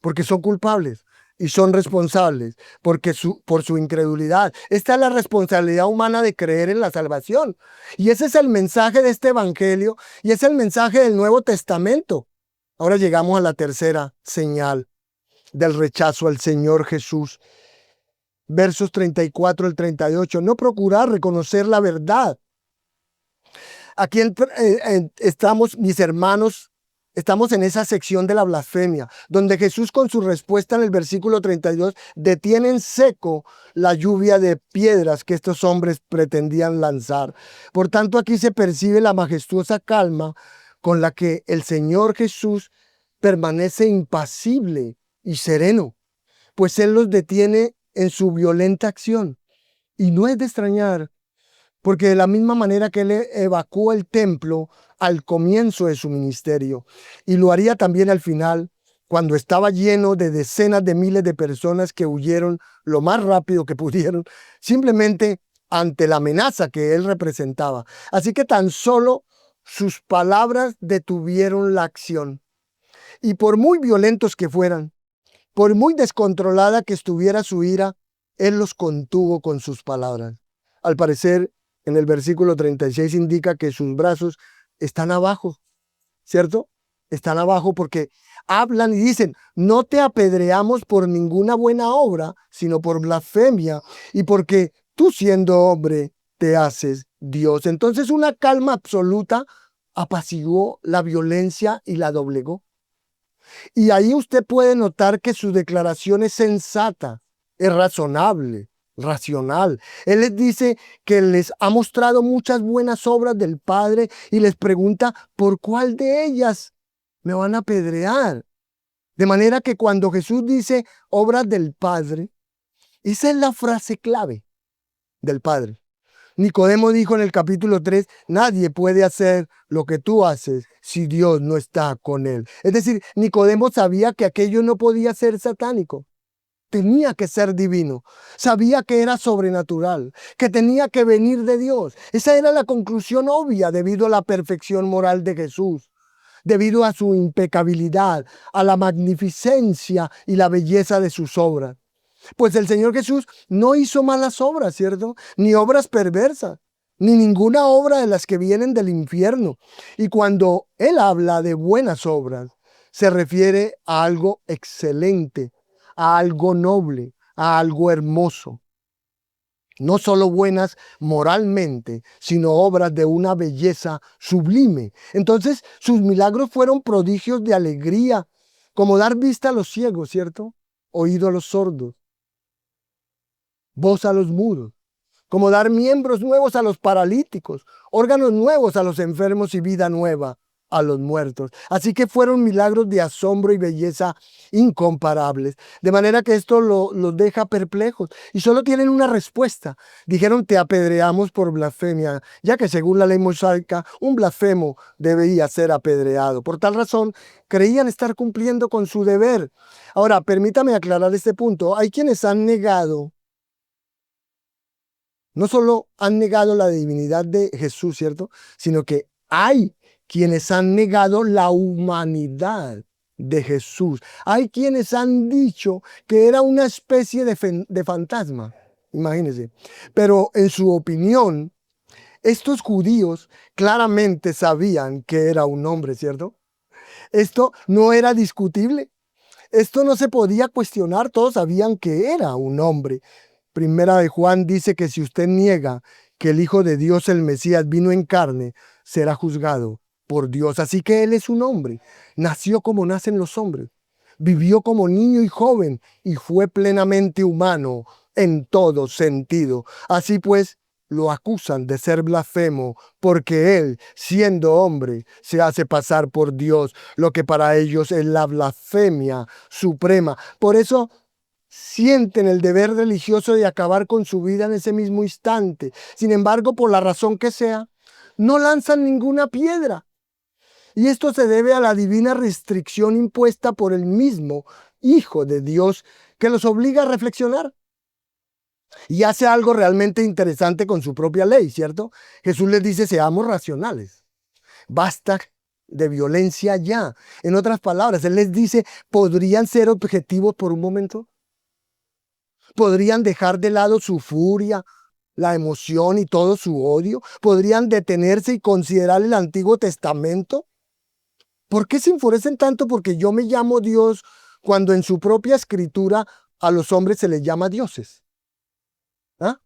porque son culpables. Y son responsables por su incredulidad. Esta es la responsabilidad humana de creer en la salvación. Y ese es el mensaje de este evangelio y es el mensaje del Nuevo Testamento. Ahora llegamos a la tercera señal del rechazo al Señor Jesús. Versos 34 al 38. No procurar reconocer la verdad. Aquí estamos, mis hermanos. Estamos en esa sección de la blasfemia, donde Jesús con su respuesta en el versículo 32 detiene en seco la lluvia de piedras que estos hombres pretendían lanzar. Por tanto, aquí se percibe la majestuosa calma con la que el Señor Jesús permanece impasible y sereno, pues Él los detiene en su violenta acción. Y no es de extrañar, porque de la misma manera que Él evacuó el templo al comienzo de su ministerio, y lo haría también al final, cuando estaba lleno de decenas de miles de personas que huyeron lo más rápido que pudieron, simplemente ante la amenaza que Él representaba. Así que tan solo sus palabras detuvieron la acción. Y por muy violentos que fueran, por muy descontrolada que estuviera su ira, Él los contuvo con sus palabras. Al parecer, en el versículo 36 indica que sus brazos están abajo, ¿cierto? Están abajo porque hablan y dicen, no te apedreamos por ninguna buena obra, sino por blasfemia y porque tú siendo hombre te haces Dios. Entonces una calma absoluta apaciguó la violencia y la doblegó. Y ahí usted puede notar que su declaración es sensata, es razonable, racional. Él les dice que les ha mostrado muchas buenas obras del Padre y les pregunta por cuál de ellas me van a apedrear. De manera que cuando Jesús dice obras del Padre, esa es la frase clave del Padre. Nicodemo dijo en el capítulo 3, nadie puede hacer lo que tú haces si Dios no está con él. Es decir, Nicodemo sabía que aquello no podía ser satánico. Tenía que ser divino. Sabía que era sobrenatural, que tenía que venir de Dios. Esa era la conclusión obvia debido a la perfección moral de Jesús, debido a su impecabilidad, a la magnificencia y la belleza de sus obras. Pues el Señor Jesús no hizo malas obras, ¿cierto? Ni obras perversas, ni ninguna obra de las que vienen del infierno. Y cuando Él habla de buenas obras, se refiere a algo excelente, a algo noble, a algo hermoso. No solo buenas moralmente, sino obras de una belleza sublime. Entonces, sus milagros fueron prodigios de alegría, como dar vista a los ciegos, ¿cierto? Oído a los sordos, voz a los mudos, como dar miembros nuevos a los paralíticos, órganos nuevos a los enfermos y vida nueva a los muertos. Así que fueron milagros de asombro y belleza incomparables. De manera que esto los deja perplejos y solo tienen una respuesta. Dijeron, te apedreamos por blasfemia, ya que según la ley mosaica, un blasfemo debía ser apedreado. Por tal razón, creían estar cumpliendo con su deber. Ahora, permítame aclarar este punto. Hay quienes han negado, no solo han negado la divinidad de Jesús, ¿cierto? Sino que hay quienes han negado la humanidad de Jesús. Hay quienes han dicho que era una especie de fantasma, imagínense. Pero en su opinión, estos judíos claramente sabían que era un hombre, ¿cierto? Esto no era discutible. Esto no se podía cuestionar. Todos sabían que era un hombre. Primera de Juan dice que si usted niega que el Hijo de Dios, el Mesías, vino en carne, será juzgado por Dios. Así que Él es un hombre. Nació como nacen los hombres. Vivió como niño y joven y fue plenamente humano en todo sentido. Así pues, lo acusan de ser blasfemo porque Él, siendo hombre, se hace pasar por Dios, lo que para ellos es la blasfemia suprema. Por eso sienten el deber religioso de acabar con su vida en ese mismo instante. Sin embargo, por la razón que sea, no lanzan ninguna piedra. Y esto se debe a la divina restricción impuesta por el mismo Hijo de Dios que los obliga a reflexionar. Y hace algo realmente interesante con su propia ley, ¿cierto? Jesús les dice, seamos racionales. Basta de violencia ya. En otras palabras, Él les dice, ¿podrían ser objetivos por un momento? ¿Podrían dejar de lado su furia, la emoción y todo su odio? ¿Podrían detenerse y considerar el Antiguo Testamento? ¿Por qué se enfurecen tanto porque yo me llamo Dios cuando en su propia escritura a los hombres se les llama dioses? ¿Ah?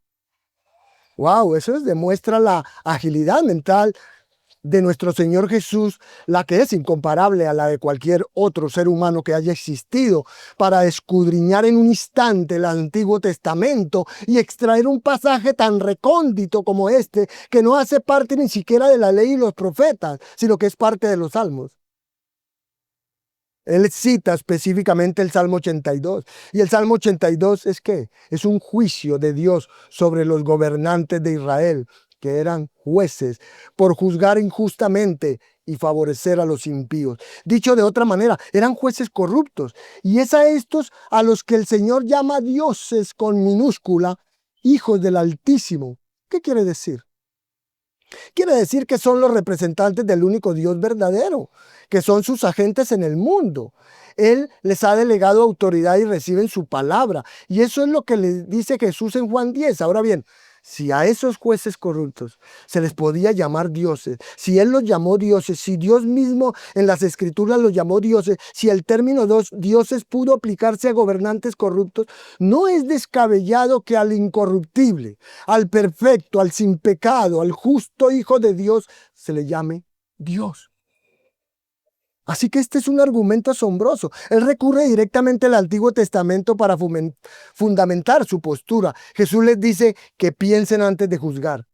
Wow, eso demuestra la agilidad mental de nuestro Señor Jesús, la que es incomparable a la de cualquier otro ser humano que haya existido, para escudriñar en un instante el Antiguo Testamento y extraer un pasaje tan recóndito como este, que no hace parte ni siquiera de la ley y los profetas, sino que es parte de los salmos. Él cita específicamente el Salmo 82. ¿Y el Salmo 82 es qué? Es un juicio de Dios sobre los gobernantes de Israel, que eran jueces, por juzgar injustamente y favorecer a los impíos. Dicho de otra manera, eran jueces corruptos. Y es a estos a los que el Señor llama dioses con minúscula, hijos del Altísimo. ¿Qué quiere decir? Quiere decir que son los representantes del único Dios verdadero, que son sus agentes en el mundo. Él les ha delegado autoridad y reciben su palabra. Y eso es lo que le dice Jesús en Juan 10. Ahora bien, si a esos jueces corruptos se les podía llamar dioses, si Él los llamó dioses, si Dios mismo en las Escrituras los llamó dioses, si el término dioses pudo aplicarse a gobernantes corruptos, no es descabellado que al incorruptible, al perfecto, al sin pecado, al justo Hijo de Dios se le llame Dios. Así que este es un argumento asombroso. Él recurre directamente al Antiguo Testamento para fundamentar su postura. Jesús les dice que piensen antes de juzgar.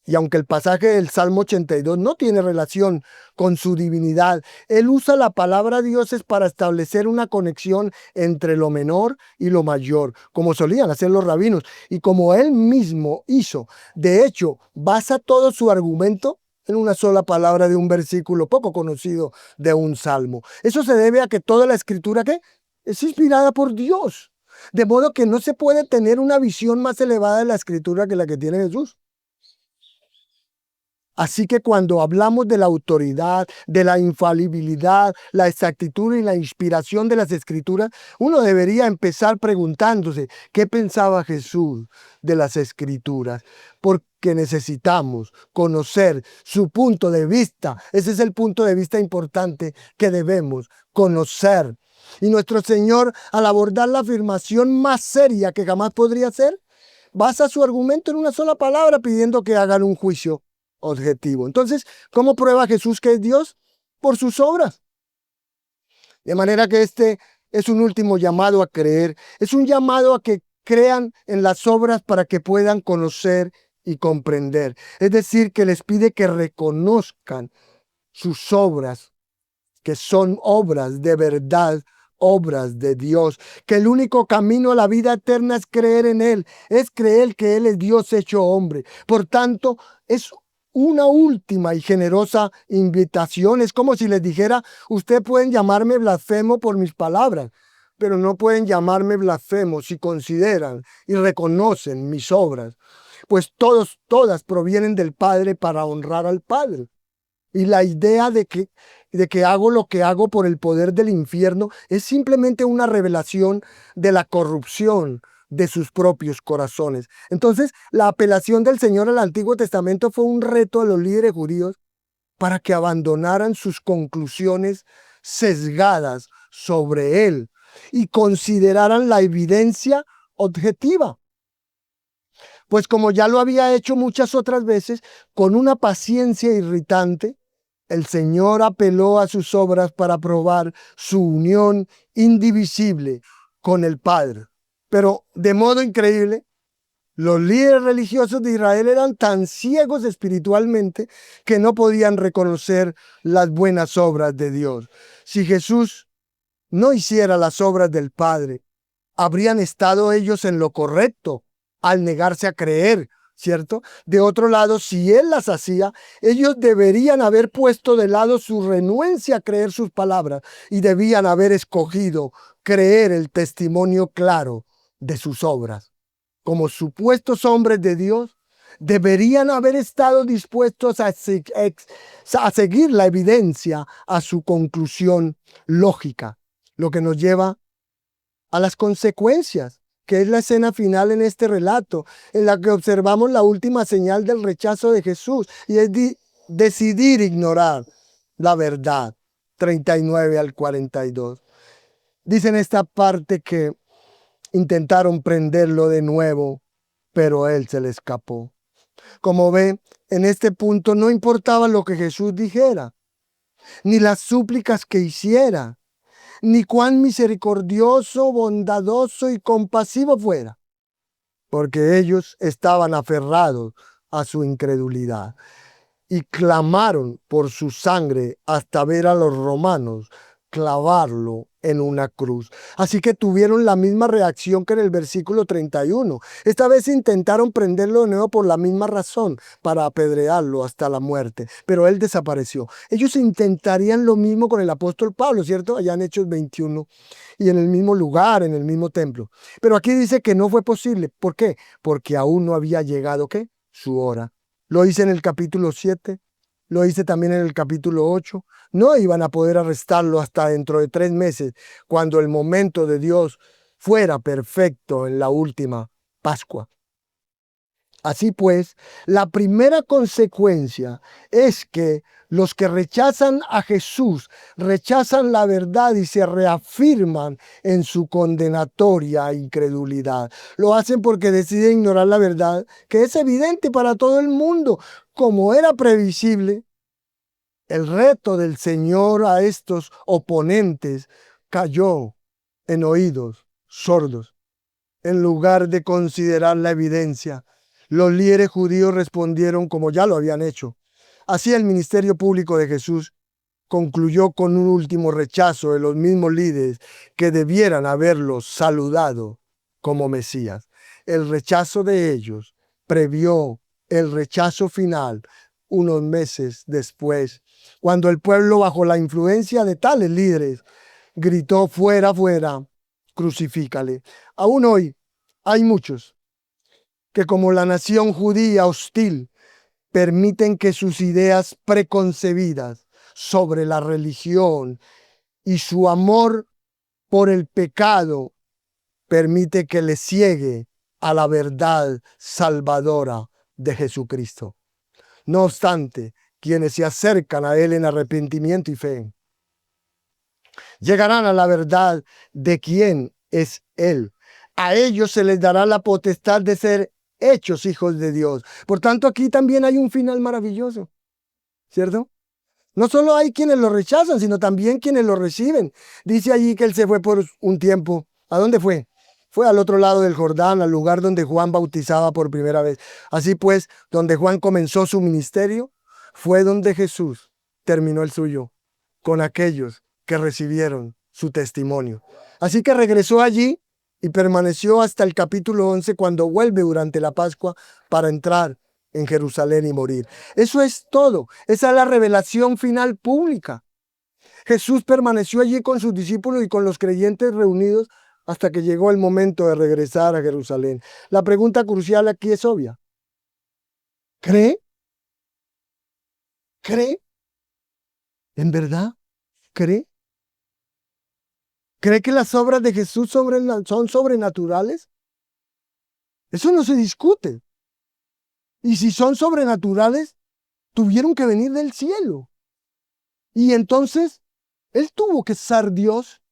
Y aunque el pasaje del Salmo 82 no tiene relación con su divinidad, él usa la palabra dioses para establecer una conexión entre lo menor y lo mayor, como solían hacer los rabinos, y como él mismo hizo. De hecho, basa todo su argumento en una sola palabra de un versículo poco conocido de un salmo. Eso se debe a que toda la escritura ¿qué? Es inspirada por Dios. De modo que no se puede tener una visión más elevada de la escritura que la que tiene Jesús. Así que cuando hablamos de la autoridad, de la infalibilidad, la exactitud y la inspiración de las escrituras, uno debería empezar preguntándose qué pensaba Jesús de las escrituras, porque necesitamos conocer su punto de vista. Ese es el punto de vista importante que debemos conocer. Y nuestro Señor, al abordar la afirmación más seria que jamás podría hacer, basa su argumento en una sola palabra pidiendo que hagan un juicio objetivo. Entonces, ¿cómo prueba Jesús que es Dios? Por sus obras. De manera que este es un último llamado a creer. Es un llamado a que crean en las obras para que puedan conocer y comprender. Es decir, que les pide que reconozcan sus obras, que son obras de verdad, obras de Dios, que el único camino a la vida eterna es creer en Él, es creer que Él es Dios hecho hombre. Por tanto, es una última y generosa invitación. Es como si les dijera, ustedes pueden llamarme blasfemo por mis palabras, pero no pueden llamarme blasfemo si consideran y reconocen mis obras, pues todas provienen del Padre para honrar al Padre. Y la idea de que hago lo que hago por el poder del infierno es simplemente una revelación de la corrupción de sus propios corazones. Entonces, la apelación del Señor al Antiguo Testamento fue un reto a los líderes judíos para que abandonaran sus conclusiones sesgadas sobre Él y consideraran la evidencia objetiva. Pues como ya lo había hecho muchas otras veces, con una paciencia irritante, el Señor apeló a sus obras para probar su unión indivisible con el Padre. Pero de modo increíble, los líderes religiosos de Israel eran tan ciegos espiritualmente que no podían reconocer las buenas obras de Dios. Si Jesús no hiciera las obras del Padre, habrían estado ellos en lo correcto al negarse a creer, ¿cierto? De otro lado, si Él las hacía, ellos deberían haber puesto de lado su renuencia a creer sus palabras y debían haber escogido creer el testimonio claro de sus obras. Como supuestos hombres de Dios, deberían haber estado dispuestos a seguir la evidencia a su conclusión lógica, lo que nos lleva a las consecuencias, que es la escena final en este relato, en la que observamos la última señal del rechazo de Jesús, y es decidir ignorar la verdad. 39 al 42. Dice en esta parte que intentaron prenderlo de nuevo, pero él se le escapó. Como ve, en este punto no importaba lo que Jesús dijera, ni las súplicas que hiciera, ni cuán misericordioso, bondadoso y compasivo fuera, porque ellos estaban aferrados a su incredulidad y clamaron por su sangre hasta ver a los romanos clavarlo en una cruz. Así que tuvieron la misma reacción que en el versículo 31. Esta vez intentaron prenderlo de nuevo por la misma razón, para apedrearlo hasta la muerte, pero él desapareció. Ellos intentarían lo mismo con el apóstol Pablo, ¿cierto? Allá en Hechos 21 y en el mismo lugar, en el mismo templo. Pero aquí dice que no fue posible. ¿Por qué? Porque aún no había llegado, ¿qué? Su hora. Lo hice en el capítulo 7, lo hice también en el capítulo 8. No iban a poder arrestarlo hasta dentro de 3 meses, cuando el momento de Dios fuera perfecto en la última Pascua. Así pues, la primera consecuencia es que los que rechazan a Jesús, rechazan la verdad y se reafirman en su condenatoria incredulidad. Lo hacen porque deciden ignorar la verdad, que es evidente para todo el mundo. Como era previsible, El reto del Señor a estos oponentes cayó en oídos sordos. En lugar de considerar la evidencia, los líderes judíos respondieron como ya lo habían hecho. Así el ministerio público de Jesús concluyó con un último rechazo de los mismos líderes que debieran haberlos saludado como Mesías. El rechazo de ellos previó el rechazo final unos meses después, cuando el pueblo, bajo la influencia de tales líderes, gritó: fuera, fuera, crucifícale. Aún hoy hay muchos que, como la nación judía hostil, permiten que sus ideas preconcebidas sobre la religión y su amor por el pecado permite que les ciegue a la verdad salvadora de Jesucristo. No obstante, quienes se acercan a Él en arrepentimiento y fe llegarán a la verdad de quién es Él. A ellos se les dará la potestad de ser hechos hijos de Dios. Por tanto, aquí también hay un final maravilloso, ¿cierto? No solo hay quienes lo rechazan, sino también quienes lo reciben. Dice allí que Él se fue por un tiempo. ¿A dónde fue? Fue al otro lado del Jordán, al lugar donde Juan bautizaba por primera vez. Así pues, donde Juan comenzó su ministerio, fue donde Jesús terminó el suyo, con aquellos que recibieron su testimonio. Así que regresó allí y permaneció hasta el capítulo 11, cuando vuelve durante la Pascua para entrar en Jerusalén y morir. Eso es todo. Esa es la revelación final pública. Jesús permaneció allí con sus discípulos y con los creyentes reunidos hasta que llegó el momento de regresar a Jerusalén. La pregunta crucial aquí es obvia. ¿Cree? ¿Cree? ¿En verdad? ¿Cree? ¿Cree que las obras de Jesús son sobrenaturales? Eso no se discute. Y si son sobrenaturales, tuvieron que venir del cielo. Y entonces, Él tuvo que ser Dios.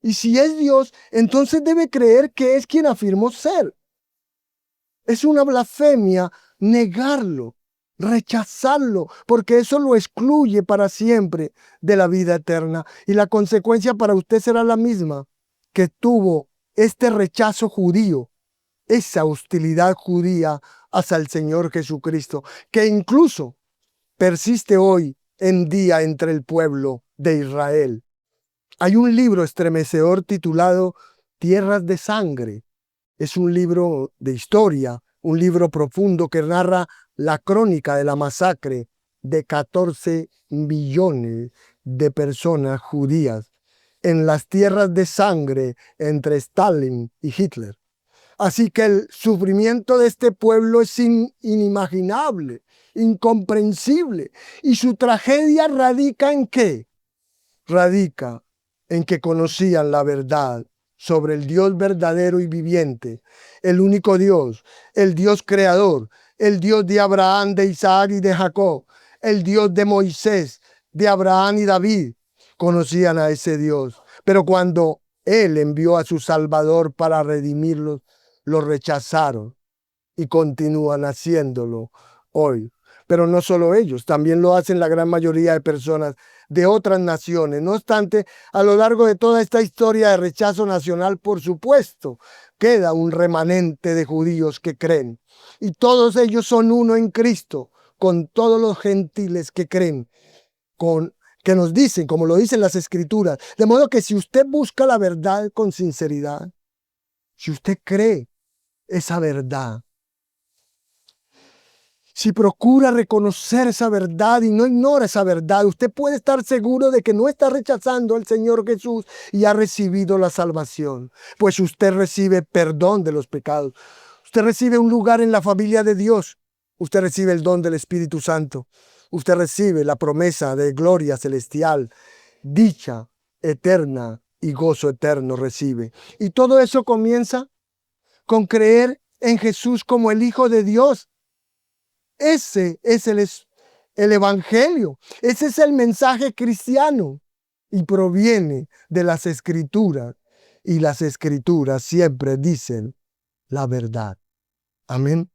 Y si es Dios, entonces debe creer que es quien afirmó ser. Es una blasfemia negarlo, rechazarlo, porque eso lo excluye para siempre de la vida eterna. Y la consecuencia para usted será la misma que tuvo este rechazo judío, esa hostilidad judía hacia el Señor Jesucristo, que incluso persiste hoy en día entre el pueblo de Israel. Hay un libro estremecedor titulado Tierras de Sangre. Es un libro de historia, un libro profundo que narra la crónica de la masacre de 14 millones de personas judías en las tierras de sangre entre Stalin y Hitler. Así que el sufrimiento de este pueblo es inimaginable, incomprensible. ¿Y su tragedia radica en qué? Radica en que conocían la verdad sobre el Dios verdadero y viviente, el único Dios, el Dios creador, el Dios de Abraham, de Isaac y de Jacob, el Dios de Moisés, de Abraham y David. Conocían a ese Dios, pero cuando Él envió a su Salvador para redimirlos, lo rechazaron y continúan haciéndolo hoy. Pero no solo ellos, también lo hacen la gran mayoría de personas de otras naciones. No obstante, a lo largo de toda esta historia de rechazo nacional, por supuesto, queda un remanente de judíos que creen. Y todos ellos son uno en Cristo, con todos los gentiles que creen, que nos dicen, como lo dicen las Escrituras. De modo que si usted busca la verdad con sinceridad, si usted cree esa verdad, si procura reconocer esa verdad y no ignora esa verdad, usted puede estar seguro de que no está rechazando al Señor Jesús y ha recibido la salvación. Pues usted recibe perdón de los pecados. Usted recibe un lugar en la familia de Dios. Usted recibe el don del Espíritu Santo. Usted recibe la promesa de gloria celestial, dicha eterna y gozo eterno recibe. Y todo eso comienza con creer en Jesús como el Hijo de Dios. Ese es el Evangelio. Ese es el mensaje cristiano y proviene de las Escrituras. Y las Escrituras siempre dicen la verdad. Amén.